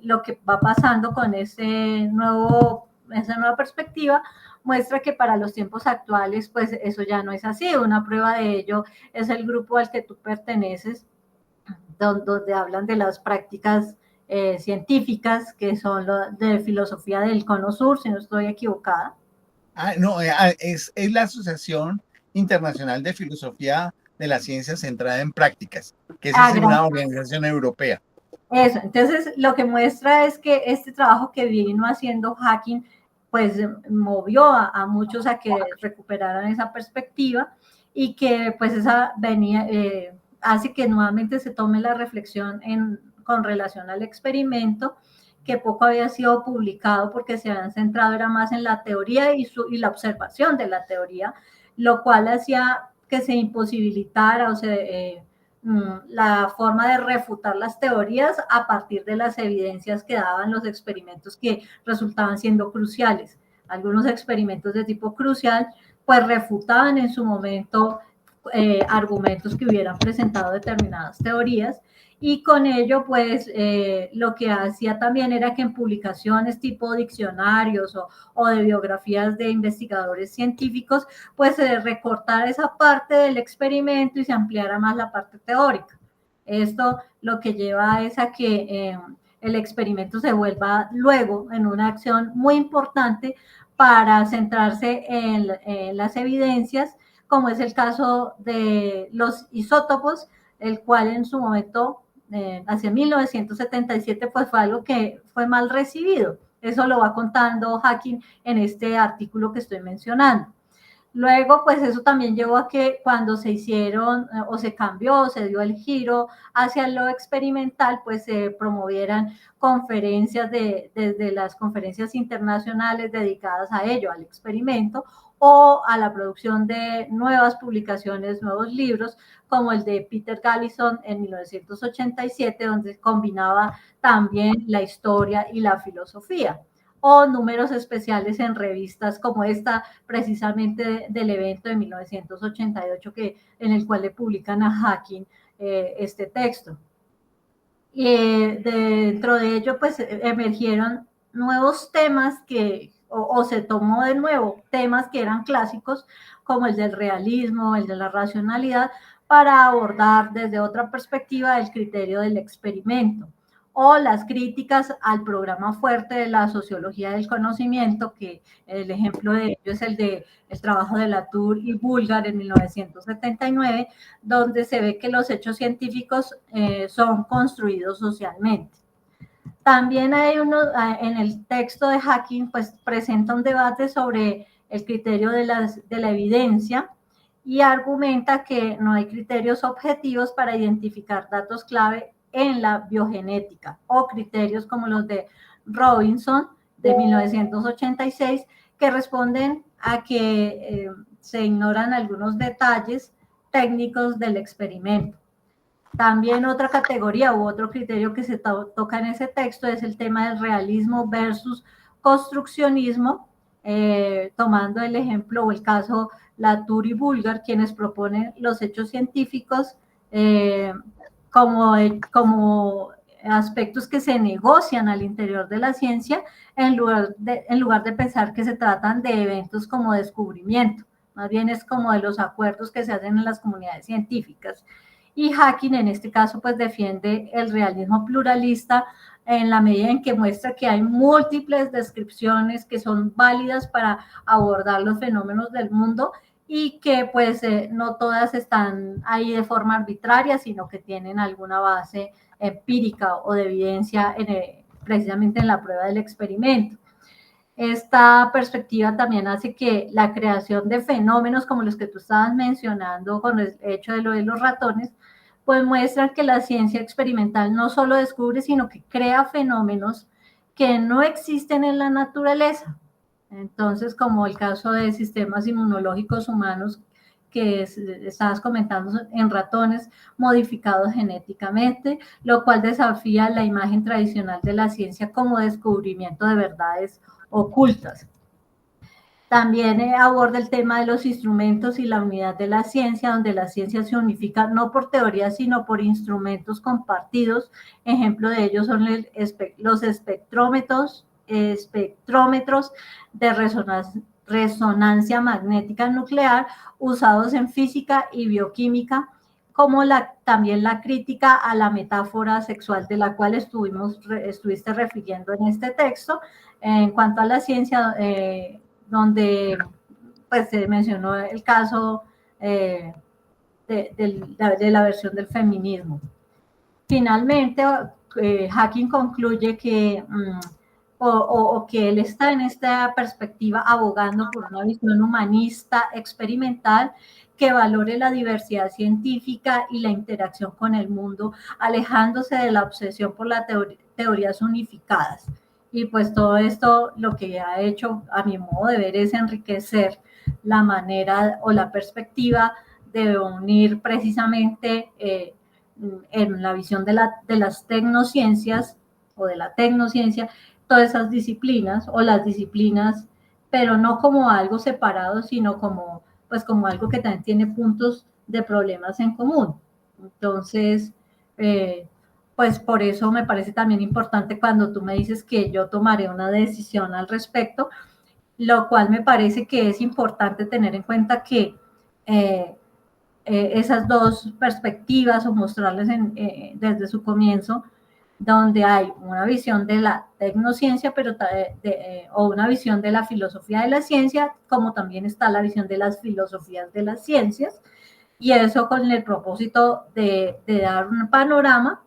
lo que va pasando con esa nueva perspectiva muestra que para los tiempos actuales pues eso ya no es así. Una prueba de ello es el grupo al que tú perteneces, donde hablan de las prácticas científicas, que son de filosofía del Cono Sur, si no estoy equivocada. No, es la Asociación Internacional de Filosofía de la Ciencia Centrada en Prácticas, que es una organización europea. Eso, entonces lo que muestra es que este trabajo que vino haciendo Hacking, pues movió a muchos a que recuperaran esa perspectiva y que pues esa venía, hace que nuevamente se tome la reflexión con relación al experimento, que poco había sido publicado porque se habían centrado era más en la teoría y la observación de la teoría, lo cual hacía que se imposibilitara o se la forma de refutar las teorías a partir de las evidencias que daban los experimentos que resultaban siendo cruciales. Algunos experimentos de tipo crucial pues refutaban en su momento argumentos que hubieran presentado determinadas teorías, y con ello pues lo que hacía también era que en publicaciones tipo diccionarios o de biografías de investigadores científicos pues se recortara esa parte del experimento y se ampliara más la parte teórica. Esto lo que lleva es a que el experimento se vuelva luego en una acción muy importante para centrarse en las evidencias, como es el caso de los isótopos, el cual en su momento, hacia 1977, pues fue algo que fue mal recibido. Eso lo va contando Hacking en este artículo que estoy mencionando. Luego, pues eso también llevó a que cuando se hicieron o se cambió, se dio el giro hacia lo experimental, pues se promovieran conferencias desde las conferencias internacionales dedicadas a ello, al experimento, o a la producción de nuevas publicaciones, nuevos libros, como el de Peter Gallison en 1987, donde combinaba también la historia y la filosofía, o números especiales en revistas como esta, precisamente del evento de 1988, en el cual le publican a Hacking este texto. Y dentro de ello, pues emergieron nuevos temas o se tomó de nuevo temas que eran clásicos, como el del realismo, el de la racionalidad, para abordar desde otra perspectiva el criterio del experimento, o las críticas al programa fuerte de la sociología del conocimiento, que el ejemplo de ello es el trabajo de Latour y Bulgar en 1979, donde se ve que los hechos científicos son construidos socialmente. También hay en el texto de Hacking, pues presenta un debate sobre el criterio de la evidencia, y argumenta que no hay criterios objetivos para identificar datos clave en la biogenética, o criterios como los de Robinson de 1986, que responden a que se ignoran algunos detalles técnicos del experimento. También otra categoría u otro criterio que se toca en ese texto es el tema del realismo versus construccionismo, tomando el ejemplo o el caso Latour y Bulgar, quienes proponen los hechos científicos como aspectos que se negocian al interior de la ciencia, en lugar de pensar que se tratan de eventos como descubrimiento. Más bien es como de los acuerdos que se hacen en las comunidades científicas. Y Hacking en este caso pues defiende el realismo pluralista en la medida en que muestra que hay múltiples descripciones que son válidas para abordar los fenómenos del mundo, y que pues no todas están ahí de forma arbitraria, sino que tienen alguna base empírica o de evidencia precisamente en la prueba del experimento. esta perspectiva también hace que la creación de fenómenos como los que tú estabas mencionando con el hecho de lo de los ratones, pues muestran que la ciencia experimental no solo descubre, sino que crea fenómenos que no existen en la naturaleza. Entonces, como el caso de sistemas inmunológicos humanos que estabas comentando en ratones modificados genéticamente, lo cual desafía la imagen tradicional de la ciencia como descubrimiento de verdades ocultas. También aborda el tema de los instrumentos y la unidad de la ciencia, donde la ciencia se unifica no por teorías, sino por instrumentos compartidos. Ejemplo de ellos son los espectrómetros de resonancia magnética nuclear usados en física y bioquímica, como también la crítica a la metáfora sexual de la cual estuviste refiriendo en este texto. En cuanto a la ciencia, donde pues se mencionó el caso de la versión del feminismo. Finalmente, Hacking concluye que, o que él está en esta perspectiva abogando por una visión humanista experimental que valore la diversidad científica y la interacción con el mundo, alejándose de la obsesión por las teorías unificadas. Y pues todo esto lo que ha hecho, a mi modo de ver, es enriquecer la manera o la perspectiva de unir precisamente en la visión de las tecnociencias o de la tecnociencia, todas esas disciplinas o las disciplinas, pero no como algo separado, sino como, pues como algo que también tiene puntos de problemas en común. Entonces, pues por eso me parece también importante cuando tú me dices que yo tomaré una decisión al respecto, lo cual me parece que es importante tener en cuenta que esas dos perspectivas o mostrarles desde su comienzo, donde hay una visión de la tecnociencia, pero o una visión de la filosofía de la ciencia, como también está la visión de las filosofías de las ciencias, y eso con el propósito de dar un panorama,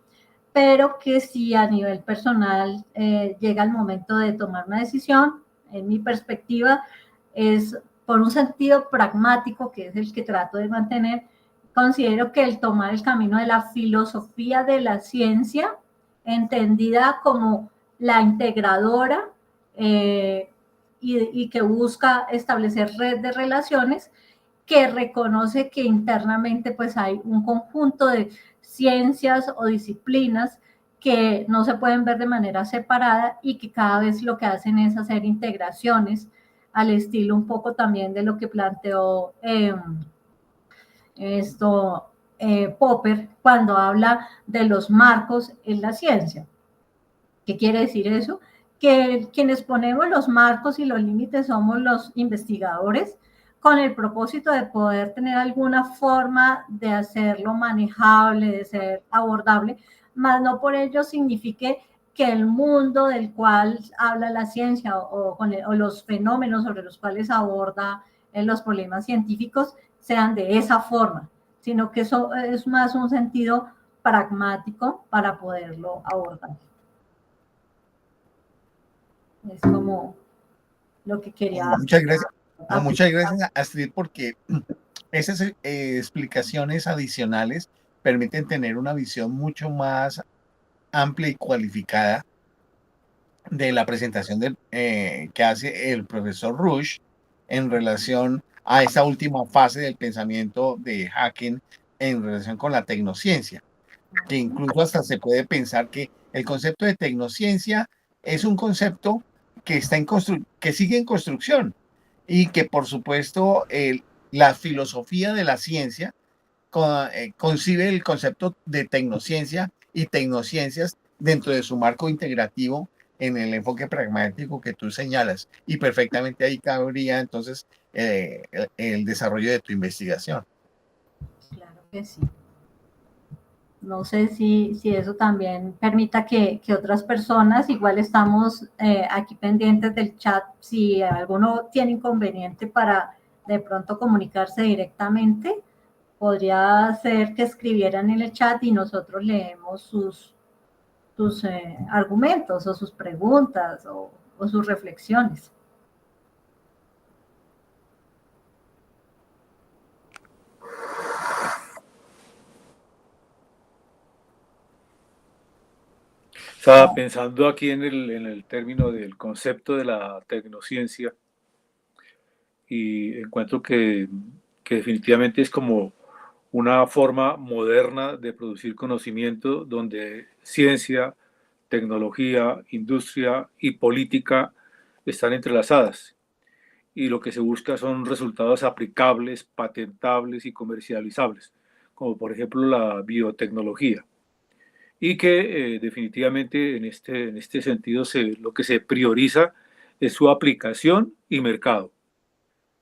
pero que si a nivel personal llega el momento de tomar una decisión, en mi perspectiva, es por un sentido pragmático, que es el que trato de mantener. Considero que el tomar el camino de la filosofía de la ciencia, entendida como la integradora y que busca establecer red de relaciones, que reconoce que internamente pues hay un conjunto de ciencias o disciplinas que no se pueden ver de manera separada y que cada vez lo que hacen es hacer integraciones al estilo un poco también de lo que planteó Popper cuando habla de los marcos en la ciencia. ¿Qué quiere decir eso? Que quienes ponemos los marcos y los límites somos los investigadores, con el propósito de poder tener alguna forma de hacerlo manejable, de ser abordable, más no por ello signifique que el mundo del cual habla la ciencia o los fenómenos sobre los cuales aborda los problemas científicos sean de esa forma, sino que eso es más un sentido pragmático para poderlo abordar. Es como lo que quería. Muchas gracias. No, muchas gracias, Astrid, porque esas explicaciones adicionales permiten tener una visión mucho más amplia y cualificada de la presentación que hace el profesor Rush en relación a esa última fase del pensamiento de Hacking en relación con la tecnociencia, que incluso hasta se puede pensar que el concepto de tecnociencia es un concepto que, que sigue en construcción y que por supuesto la filosofía de la ciencia concibe el concepto de tecnociencia y tecnociencias dentro de su marco integrativo en el enfoque pragmático que tú señalas, y perfectamente ahí cabría entonces el desarrollo de tu investigación. Claro que sí. No sé si eso también permita que otras personas, igual estamos aquí pendientes del chat, si alguno tiene inconveniente para de pronto comunicarse directamente, podría ser que escribieran en el chat y nosotros leemos sus argumentos o sus preguntas o sus reflexiones. Estaba pensando aquí en el término del concepto de la tecnociencia y encuentro que definitivamente es como una forma moderna de producir conocimiento donde ciencia, tecnología, industria y política están entrelazadas. Y lo que se busca son resultados aplicables, patentables y comercializables, como por ejemplo la biotecnología. Y que definitivamente en este sentido lo que se prioriza es su aplicación y mercado.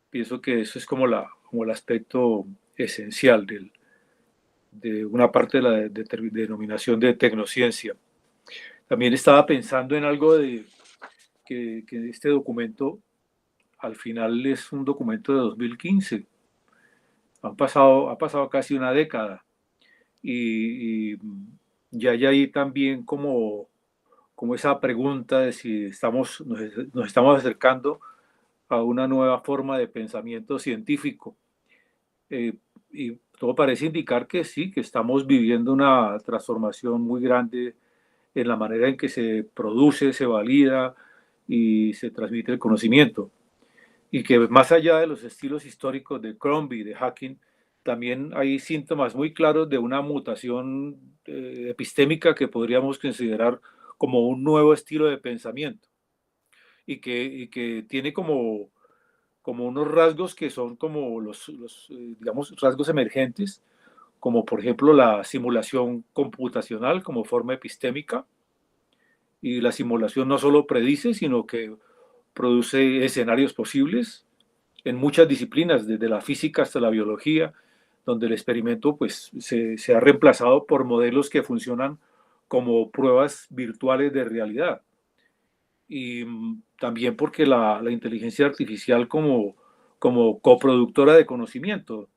Pienso que eso es como el aspecto esencial de una parte de la denominación de tecnociencia. También estaba pensando en algo de que este documento al final es un documento de 2015. Ha pasado casi una década y ya hay ahí también como esa pregunta de si nos estamos acercando a una nueva forma de pensamiento científico. Eh, y todo parece indicar que sí, que estamos viviendo una transformación muy grande en la manera en que se produce, se valida y se transmite el conocimiento. Y que más allá de los estilos históricos de Crombie, de Hacking, también hay síntomas muy claros de una mutación epistémica que podríamos considerar como un nuevo estilo de pensamiento y que tiene como unos rasgos que son como digamos, rasgos emergentes, como por ejemplo la simulación computacional como forma epistémica, y la simulación no solo predice, sino que produce escenarios posibles en muchas disciplinas, desde la física hasta la biología, donde el experimento pues, se ha reemplazado por modelos que funcionan como pruebas virtuales de realidad. Y también porque la inteligencia artificial como coproductora de conocimiento.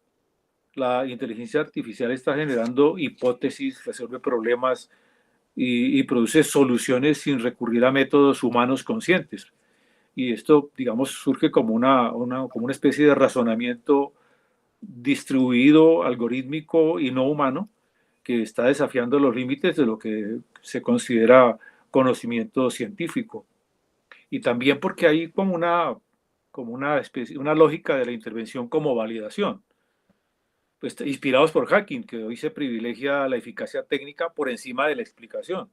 La inteligencia artificial está generando hipótesis, resuelve problemas y produce soluciones sin recurrir a métodos humanos conscientes. Y esto, digamos, surge como como una especie de razonamiento distribuido, algorítmico y no humano, que está desafiando los límites de lo que se considera conocimiento científico. Y también porque hay una lógica de la intervención como validación, pues, inspirados por Hacking, que hoy se privilegia la eficacia técnica por encima de la explicación.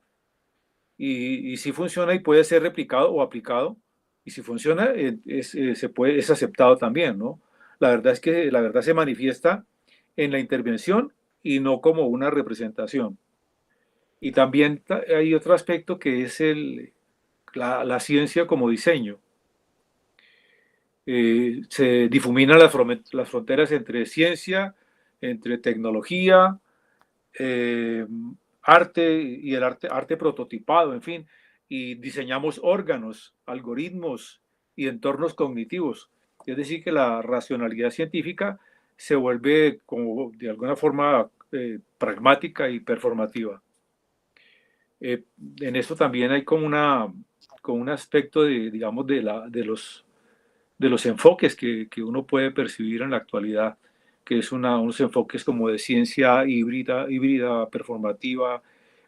Y si funciona y puede ser replicado o aplicado, y si funciona, es aceptado también, ¿no? La verdad es que la verdad se manifiesta en la intervención y no como una representación. Y también hay otro aspecto que es la ciencia como diseño. Se difuminan las fronteras entre ciencia, entre tecnología, eh, arte y arte prototipado, en fin, y diseñamos órganos, algoritmos y entornos cognitivos. Es decir, que la racionalidad científica se vuelve como de alguna forma pragmática y performativa. En esto también hay como un aspecto digamos, de los enfoques que uno puede percibir en la actualidad, que es unos enfoques como de ciencia híbrida performativa,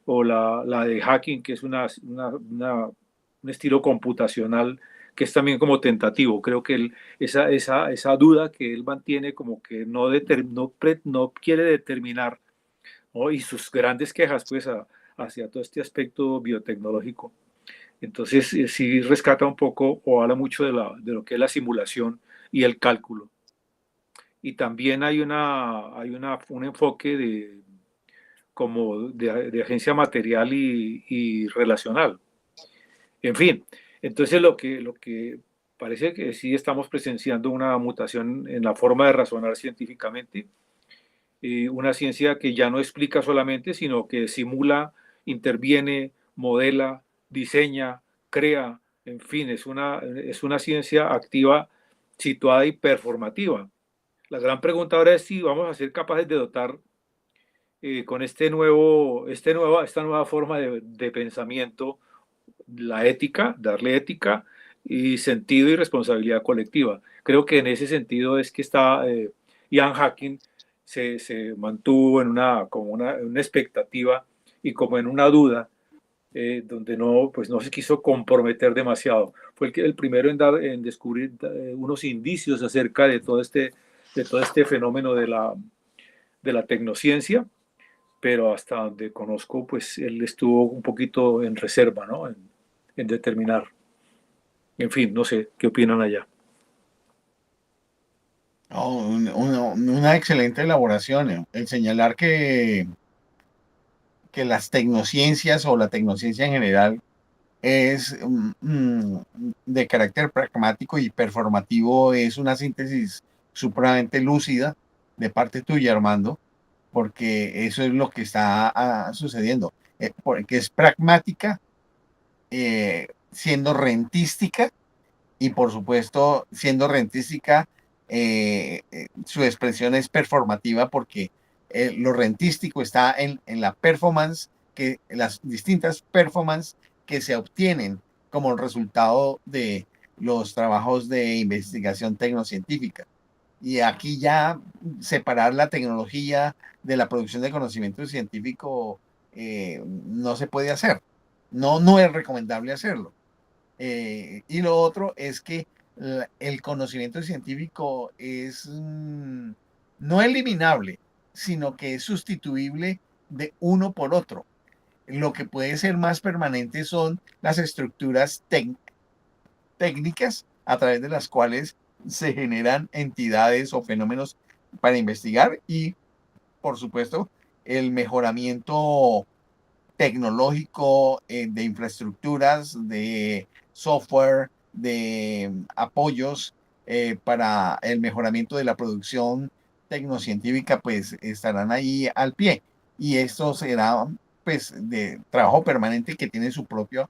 o la de hacking, que es un estilo computacional que es también como tentativo. Creo que esa duda que él mantiene como que no quiere determinar, ¿no? Y sus grandes quejas pues hacia todo este aspecto biotecnológico. Entonces, sí rescata un poco o habla mucho de lo que es la simulación y el cálculo. Y también hay un enfoque de agencia material y relacional. En fin, entonces lo que parece que sí estamos presenciando una mutación en la forma de razonar científicamente, una ciencia que ya no explica solamente, sino que simula, interviene, modela, diseña, crea, en fin, es una ciencia activa, situada y performativa. La gran pregunta ahora es si vamos a ser capaces de dotar con esta nueva forma de pensamiento, la ética, darle ética y sentido y responsabilidad colectiva. Creo que en ese sentido es que Ian Hacking se mantuvo en una expectativa y como en una duda donde no, pues no se quiso comprometer demasiado. Fue el primero en descubrir unos indicios acerca de todo este fenómeno de la tecnociencia, pero hasta donde conozco, pues él estuvo un poquito en reserva, ¿no? En determinar. En fin, no sé, ¿qué opinan allá? Oh, una excelente elaboración, el señalar que las tecnociencias o la tecnociencia en general es de carácter pragmático y performativo, es una síntesis supremamente lúcida de parte tuya, Armando, porque eso es lo que está sucediendo, porque es pragmática, siendo rentística y por supuesto siendo rentística, su expresión es performativa porque lo rentístico está en la performance, que las distintas performances que se obtienen como resultado de los trabajos de investigación tecnocientífica. Y aquí ya separar la tecnología de la producción de conocimiento científico no se puede hacer. No es recomendable hacerlo. Y lo otro es que el conocimiento científico es no eliminable, sino que es sustituible de uno por otro. Lo que puede ser más permanente son las estructuras técnicas a través de las cuales se generan entidades o fenómenos para investigar y, por supuesto, el mejoramiento tecnológico, de infraestructuras, de software, de apoyos para el mejoramiento de la producción tecnocientífica, pues estarán ahí al pie. Y esto será pues de trabajo permanente que tiene su propia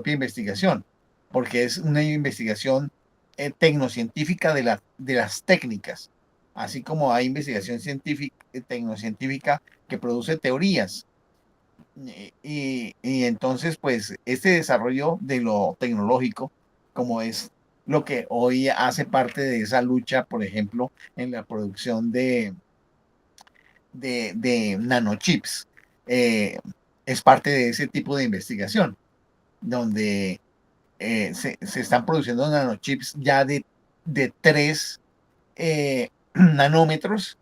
investigación, porque es una investigación tecnocientífica de las técnicas, así como hay investigación científica, tecnocientífica que produce teorías. Y entonces, pues, este desarrollo de lo tecnológico, como es lo que hoy hace parte de esa lucha, por ejemplo, en la producción de nanochips, eh, es parte de ese tipo de investigación, donde se están produciendo nanochips ya de 3 nanómetros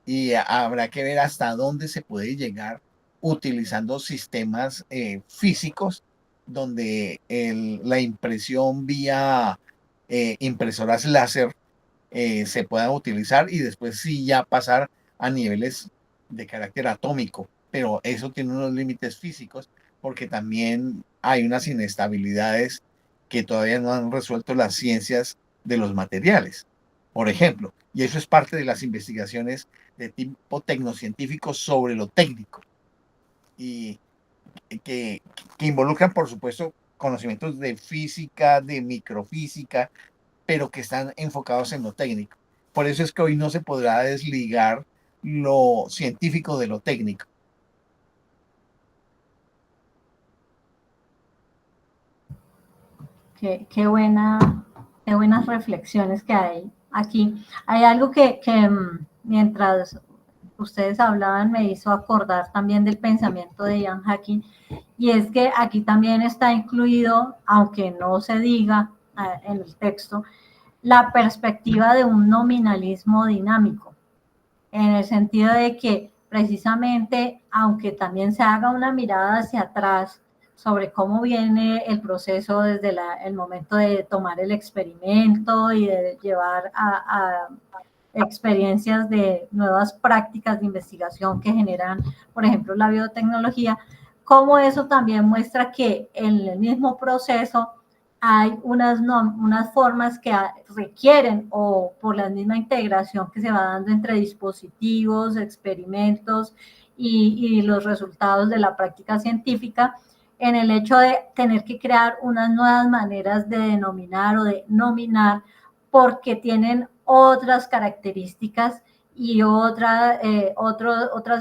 y habrá que ver hasta dónde se puede llegar utilizando sistemas físicos donde la impresión vía impresoras láser se pueda utilizar y después sí ya pasar a niveles de carácter atómico. Pero eso tiene unos límites físicos porque también hay unas inestabilidades que todavía no han resuelto las ciencias de los materiales, por ejemplo. Y eso es parte de las investigaciones de tipo tecnocientífico sobre lo técnico y que, que involucran, por supuesto, conocimientos de física, de microfísica, pero que están enfocados en lo técnico. Por eso es que hoy no se podrá desligar lo científico de lo técnico. Qué buenas reflexiones que hay aquí. Hay algo que mientras ustedes hablaban me hizo acordar también del pensamiento de Ian Hacking, y es que aquí también está incluido, aunque no se diga en el texto, la perspectiva de un nominalismo dinámico, en el sentido de que precisamente, aunque también se haga una mirada hacia atrás sobre cómo viene el proceso desde el momento de tomar el experimento y de llevar a experiencias de nuevas prácticas de investigación que generan, por ejemplo, la biotecnología, cómo eso también muestra que en el mismo proceso hay unas formas que requieren, o por la misma integración que se va dando entre dispositivos, experimentos y los resultados de la práctica científica, en el hecho de tener que crear unas nuevas maneras de denominar o de nominar, porque tienen otras características y otras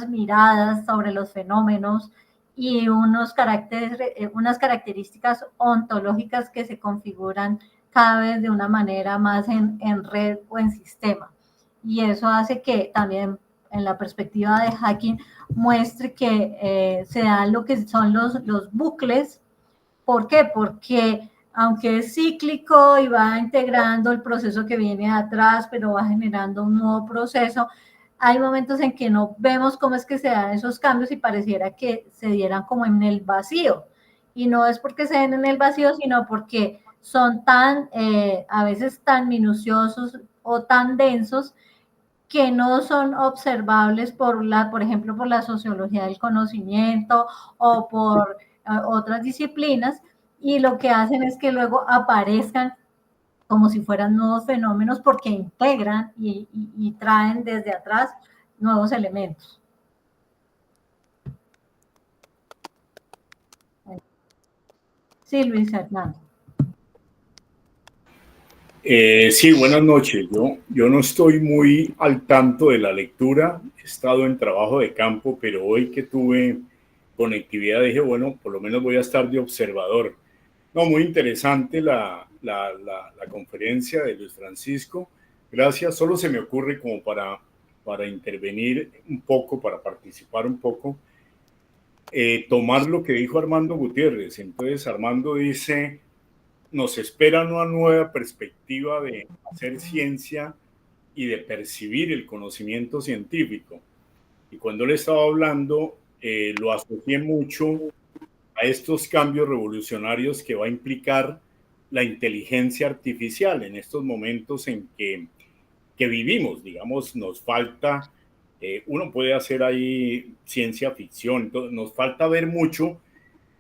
miradas sobre los fenómenos y unas características ontológicas que se configuran cada vez de una manera más en red o en sistema. Y eso hace que también en la perspectiva de hacking, muestre que se dan lo que son los bucles. ¿Por qué? Porque aunque es cíclico y va integrando el proceso que viene de atrás, pero va generando un nuevo proceso, hay momentos en que no vemos cómo es que se dan esos cambios y pareciera que se dieran como en el vacío. Y no es porque se den en el vacío, sino porque son tan, a veces tan minuciosos o tan densos que no son observables por ejemplo, por la sociología del conocimiento o por otras disciplinas, y lo que hacen es que luego aparezcan como si fueran nuevos fenómenos porque integran y traen desde atrás nuevos elementos. Sí, Luis Hernando. Sí, buenas noches. Yo no estoy muy al tanto de la lectura, he estado en trabajo de campo, pero hoy que tuve conectividad dije, bueno, por lo menos voy a estar de observador. No, muy interesante la conferencia de Luis Francisco. Gracias, solo se me ocurre como para intervenir un poco, para participar un poco, tomar lo que dijo Armando Gutiérrez. Entonces Armando dice, nos espera una nueva perspectiva de hacer ciencia y de percibir el conocimiento científico. Y cuando él estaba hablando, lo asocié mucho a estos cambios revolucionarios que va a implicar la inteligencia artificial en estos momentos en que vivimos. Digamos, nos falta, uno puede hacer ahí ciencia ficción, entonces nos falta ver mucho,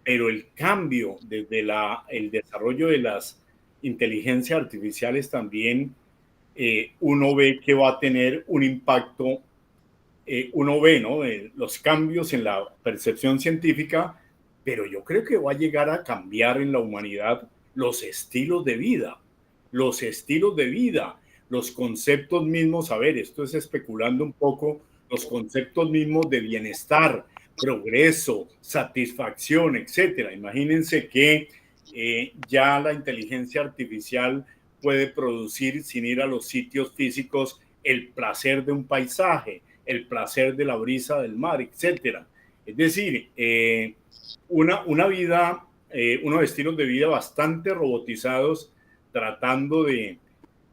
pero el cambio desde el desarrollo de las inteligencias artificiales también uno ve que va a tener un impacto, uno ve, ¿no?, los cambios en la percepción científica, pero yo creo que va a llegar a cambiar en la humanidad los estilos de vida, los conceptos mismos. A ver, esto es especulando un poco, los conceptos mismos de bienestar, progreso, satisfacción, etcétera. Imagínense que ya la inteligencia artificial puede producir, sin ir a los sitios físicos, el placer de un paisaje, el placer de la brisa del mar, etcétera. Es decir, una vida, unos estilos de vida bastante robotizados, tratando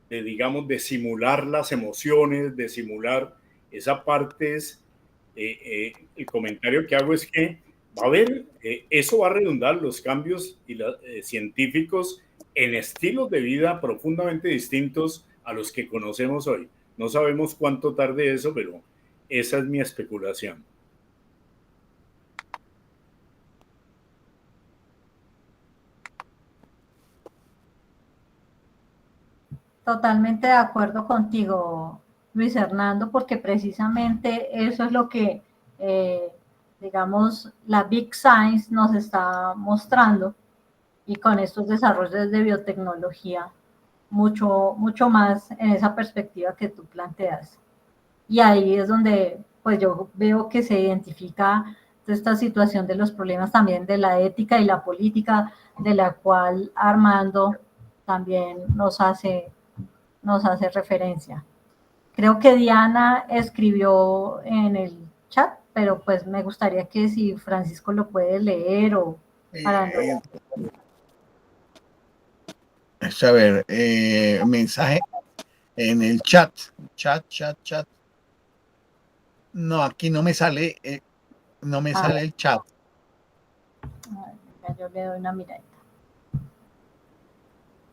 digamos, de simular las emociones, de simular esa parte. Es el comentario que hago es que va a haber, eso va a redundar los cambios científicos en estilos de vida profundamente distintos a los que conocemos hoy. No sabemos cuánto tarde eso, pero esa es mi especulación. Totalmente de acuerdo contigo, Luis Hernando, porque precisamente eso es lo que, digamos, la Big Science nos está mostrando, y con estos desarrollos de biotecnología, mucho más en esa perspectiva que tú planteas. Y ahí es donde pues yo veo que se identifica esta situación de los problemas también de la ética y la política, de la cual Armando también nos hace referencia. Creo que Diana escribió en el chat, pero pues me gustaría que si Francisco lo puede leer o para no... A ver, mensaje en el chat. No, aquí no me sale, sale el chat. Yo le doy una miradita.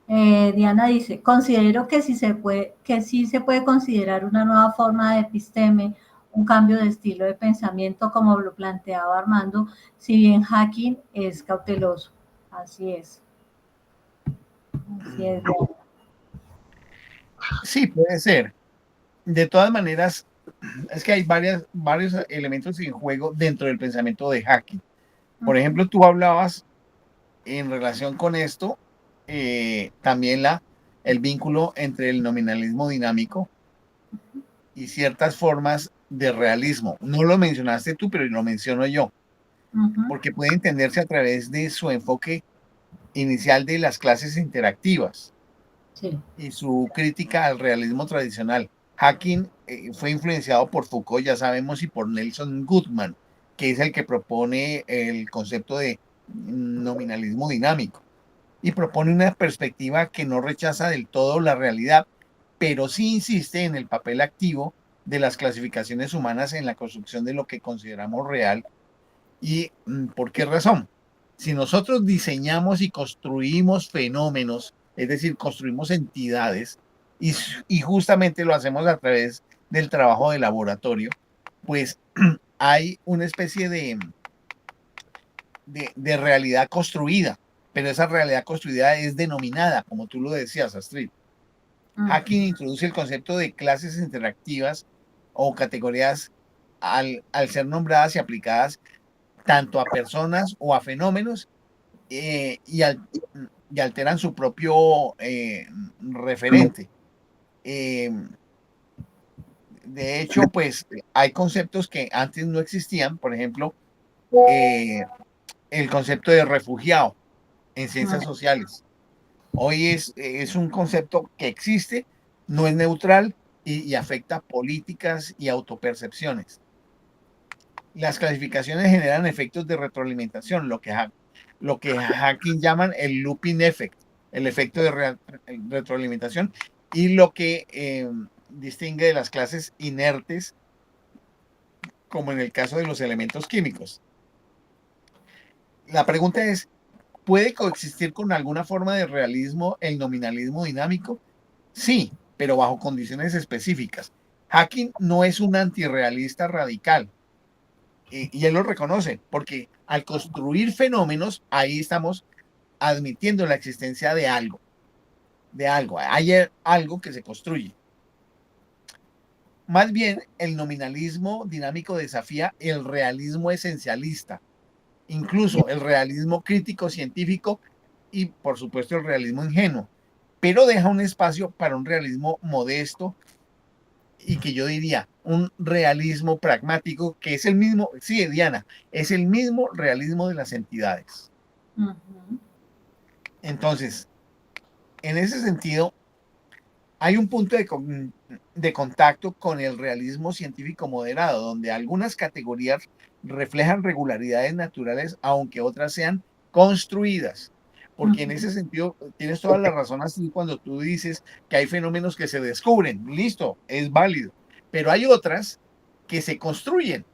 Diana dice, considero que sí se puede considerar una nueva forma de episteme, un cambio de estilo de pensamiento, como lo planteaba Armando, si bien hacking es cauteloso. Así es. Así es, Diana. Sí, puede ser. De todas maneras, es que hay varios elementos en juego dentro del pensamiento de hacking. Por ejemplo, tú hablabas en relación con esto, también el vínculo entre el nominalismo dinámico y ciertas formas de realismo. No lo mencionaste tú, pero lo menciono yo, porque puede entenderse a través de su enfoque inicial de las clases interactivas, sí, y su crítica al realismo tradicional. Hacking fue influenciado por Foucault, ya sabemos, y por Nelson Goodman, que es el que propone el concepto de nominalismo dinámico. Y propone una perspectiva que no rechaza del todo la realidad, pero sí insiste en el papel activo de las clasificaciones humanas en la construcción de lo que consideramos real. ¿Y por qué razón? Si nosotros diseñamos y construimos fenómenos, es decir, construimos entidades, y justamente lo hacemos a través del trabajo de laboratorio, pues hay una especie de realidad construida, pero esa realidad construida es denominada, como tú lo decías, Astrid. Hacking introduce el concepto de clases interactivas o categorías al ser nombradas y aplicadas tanto a personas o a fenómenos y alteran su propio referente. De hecho, pues hay conceptos que antes no existían, por ejemplo, el concepto de refugiado en ciencias sociales. Hoy es un concepto que existe, no es neutral y afecta políticas y autopercepciones. Las clasificaciones generan efectos de retroalimentación, lo que Hacking llaman el looping effect, el efecto de retroalimentación, y lo que distingue de las clases inertes, como en el caso de los elementos químicos. La pregunta es, ¿puede coexistir con alguna forma de realismo el nominalismo dinámico? Sí, pero bajo condiciones específicas. Hacking no es un antirrealista radical, y él lo reconoce, porque al construir fenómenos, ahí estamos admitiendo la existencia de algo, hay algo que se construye. Más bien, el nominalismo dinámico desafía el realismo esencialista, incluso el realismo crítico científico y, por supuesto, el realismo ingenuo, pero deja un espacio para un realismo modesto y que yo diría un realismo pragmático, que es el mismo, sí, Diana, es el mismo realismo de las entidades. Entonces, en ese sentido, hay un punto de contacto con el realismo científico moderado, donde algunas categorías reflejan regularidades naturales, aunque otras sean construidas. Porque en ese sentido tienes toda la razón, así cuando tú dices que hay fenómenos que se descubren, listo, es válido, pero hay otras que se construyen.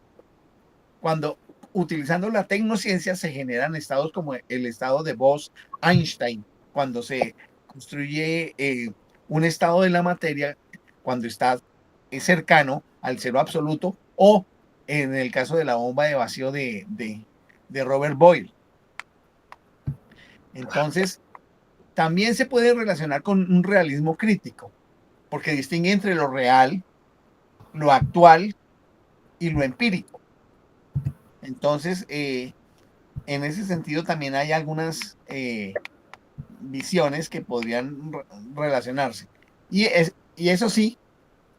Cuando utilizando la tecnociencia se generan estados como el estado de Bose-Einstein, cuando se construye un estado de la materia cuando está cercano al cero absoluto, o en el caso de la bomba de vacío de Robert Boyle. Entonces, también se puede relacionar con un realismo crítico, porque distingue entre lo real, lo actual y lo empírico. Entonces, en ese sentido también hay algunas visiones que podrían relacionarse. Y eso sí,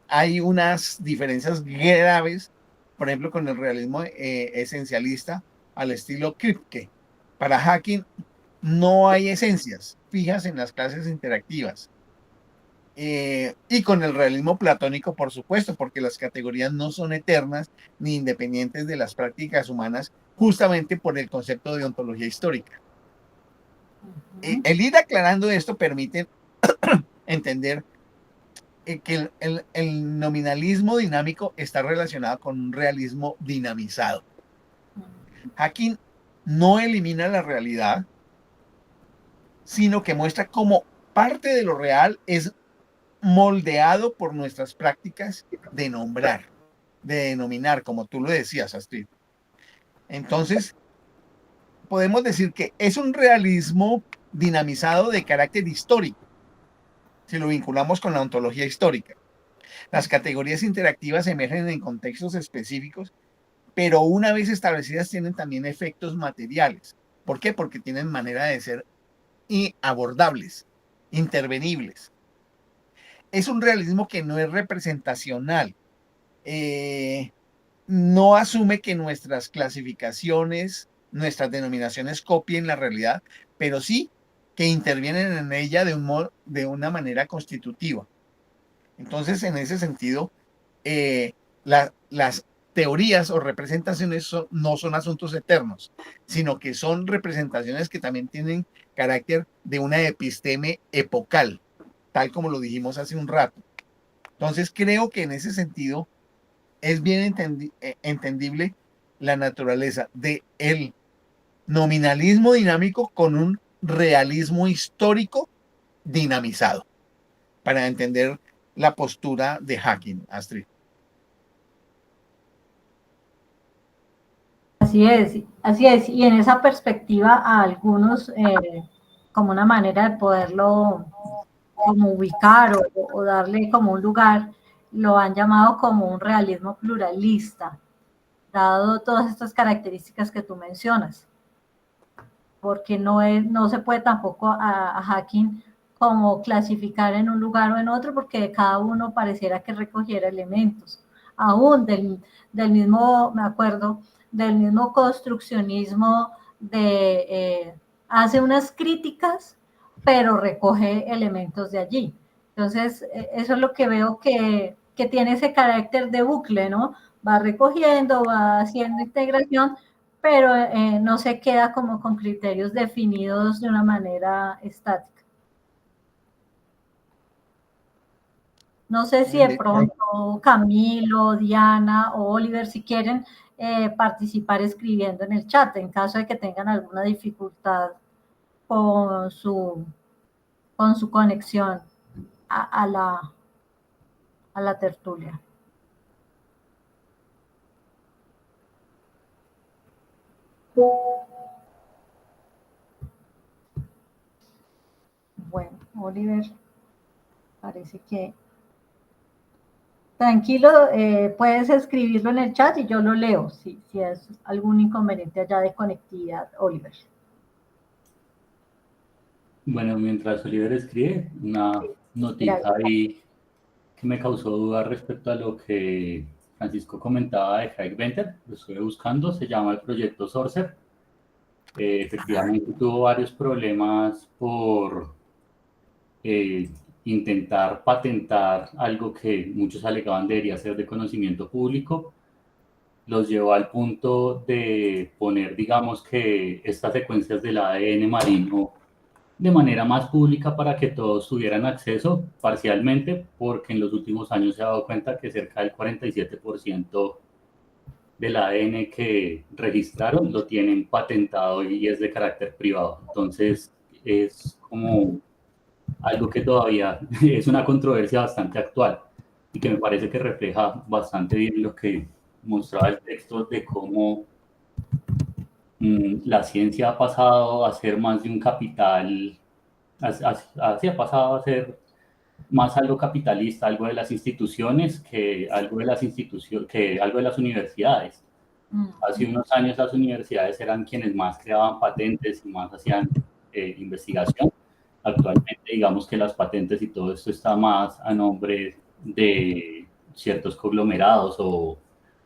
hay unas diferencias graves, por ejemplo, con el realismo esencialista al estilo Kripke. Para Hacking no hay esencias fijas en las clases interactivas. Y con el realismo platónico, por supuesto, porque las categorías no son eternas ni independientes de las prácticas humanas, justamente por el concepto de ontología histórica. El ir aclarando esto permite entender que el nominalismo dinámico está relacionado con un realismo dinamizado. Hacking no elimina la realidad, sino que muestra cómo parte de lo real es moldeado por nuestras prácticas de nombrar, de denominar, como tú lo decías, Astrid. Entonces, podemos decir que es un realismo dinamizado de carácter histórico, si lo vinculamos con la ontología histórica. Las categorías interactivas emergen en contextos específicos, pero una vez establecidas tienen también efectos materiales. ¿Por qué? Porque tienen manera de ser abordables, intervenibles. Es un realismo que no es representacional. No asume que nuestras clasificaciones, nuestras denominaciones copien la realidad, pero sí que intervienen en ella de una manera constitutiva. Entonces, en ese sentido, las teorías o representaciones no son asuntos eternos, sino que son representaciones que también tienen carácter de una episteme epocal, tal como lo dijimos hace un rato. Entonces creo que en ese sentido es bien entendible la naturaleza de el nominalismo dinámico con un realismo histórico dinamizado, para entender la postura de Hacking, Astrid. Así es. Y en esa perspectiva a algunos, como una manera de poderlo como ubicar o darle como un lugar, lo han llamado como un realismo pluralista, dado todas estas características que tú mencionas, porque no se puede tampoco a Hacking como clasificar en un lugar o en otro, porque cada uno pareciera que recogiera elementos, aún del mismo, me acuerdo, del mismo construccionismo hace unas críticas, pero recoge elementos de allí. Entonces, eso es lo que veo que tiene ese carácter de bucle, ¿no? Va recogiendo, va haciendo integración, pero no se queda como con criterios definidos de una manera estática. No sé si de pronto Camilo, Diana o Oliver, si quieren participar escribiendo en el chat, en caso de que tengan alguna dificultad con su conexión a la tertulia. Bueno, Oliver, parece que... Tranquilo, puedes escribirlo en el chat y yo lo leo, si es algún inconveniente allá de conectividad, Oliver. Bueno, mientras Oliver escribe, una notita ahí que me causó duda respecto a lo que Francisco comentaba de Craig Venter, lo estuve buscando, se llama el proyecto Sorcerer. Efectivamente tuvo varios problemas por intentar patentar algo que muchos alegaban debería ser de conocimiento público. Los llevó al punto de poner, digamos, que estas secuencias del ADN marino de manera más pública para que todos tuvieran acceso parcialmente, porque en los últimos años se ha dado cuenta que cerca del 47% del ADN que registraron lo tienen patentado y es de carácter privado. Entonces es como algo que todavía es una controversia bastante actual y que me parece que refleja bastante bien lo que mostraba el texto de cómo la ciencia ha pasado a ser más de un capital, así ha pasado a ser más algo capitalista, algo de las instituciones que algo de las universidades. Hace unos años las universidades eran quienes más creaban patentes y más hacían investigación. Actualmente digamos que las patentes y todo esto está más a nombre de ciertos conglomerados o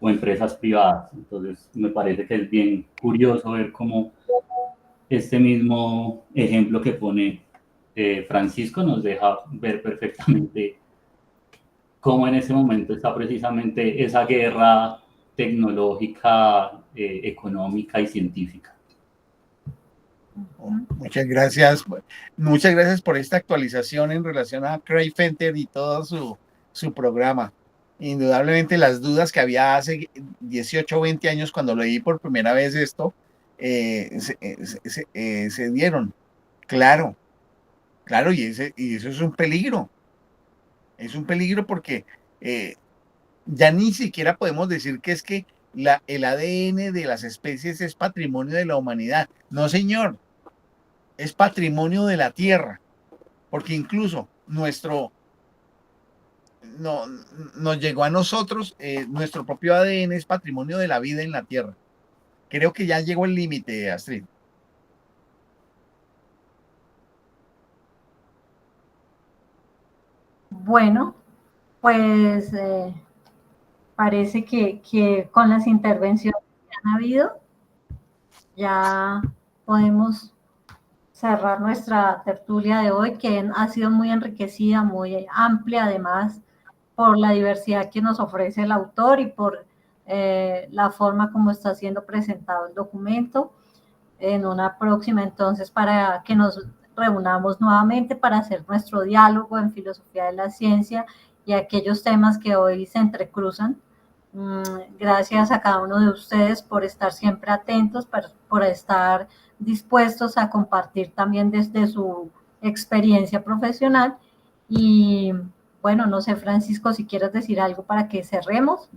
empresas privadas. Entonces me parece que es bien curioso ver cómo este mismo ejemplo que pone Francisco nos deja ver perfectamente cómo en ese momento está precisamente esa guerra tecnológica, económica y científica. Muchas gracias por esta actualización en relación a Craig Venter y todo su programa. Indudablemente las dudas que había hace 18 o 20 años cuando leí por primera vez esto se dieron. Claro, y eso es un peligro. Es un peligro porque ya ni siquiera podemos decir que es que el ADN de las especies es patrimonio de la humanidad. No, señor. Es patrimonio de la Tierra, porque incluso nos llegó a nosotros, nuestro propio ADN es patrimonio de la vida en la Tierra. Creo que ya llegó el límite, Astrid. Bueno, pues parece que con las intervenciones que han habido, ya podemos cerrar nuestra tertulia de hoy, que ha sido muy enriquecida, muy amplia además, por la diversidad que nos ofrece el autor y por la forma como está siendo presentado el documento. En una próxima, entonces, para que nos reunamos nuevamente para hacer nuestro diálogo en filosofía de la ciencia y aquellos temas que hoy se entrecruzan. Gracias a cada uno de ustedes por estar siempre atentos, por estar dispuestos a compartir también desde su experiencia profesional. Y bueno, no sé, Francisco, si quieres decir algo para que cerremos.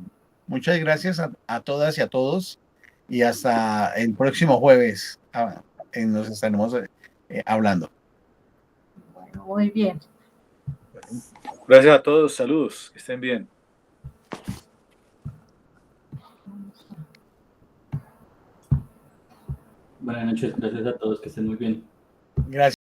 Muchas gracias a todas y a todos, y hasta el próximo jueves nos estaremos hablando. Bueno, muy bien. Gracias a todos, saludos, que estén bien. Buenas noches, gracias a todos, que estén muy bien. Gracias.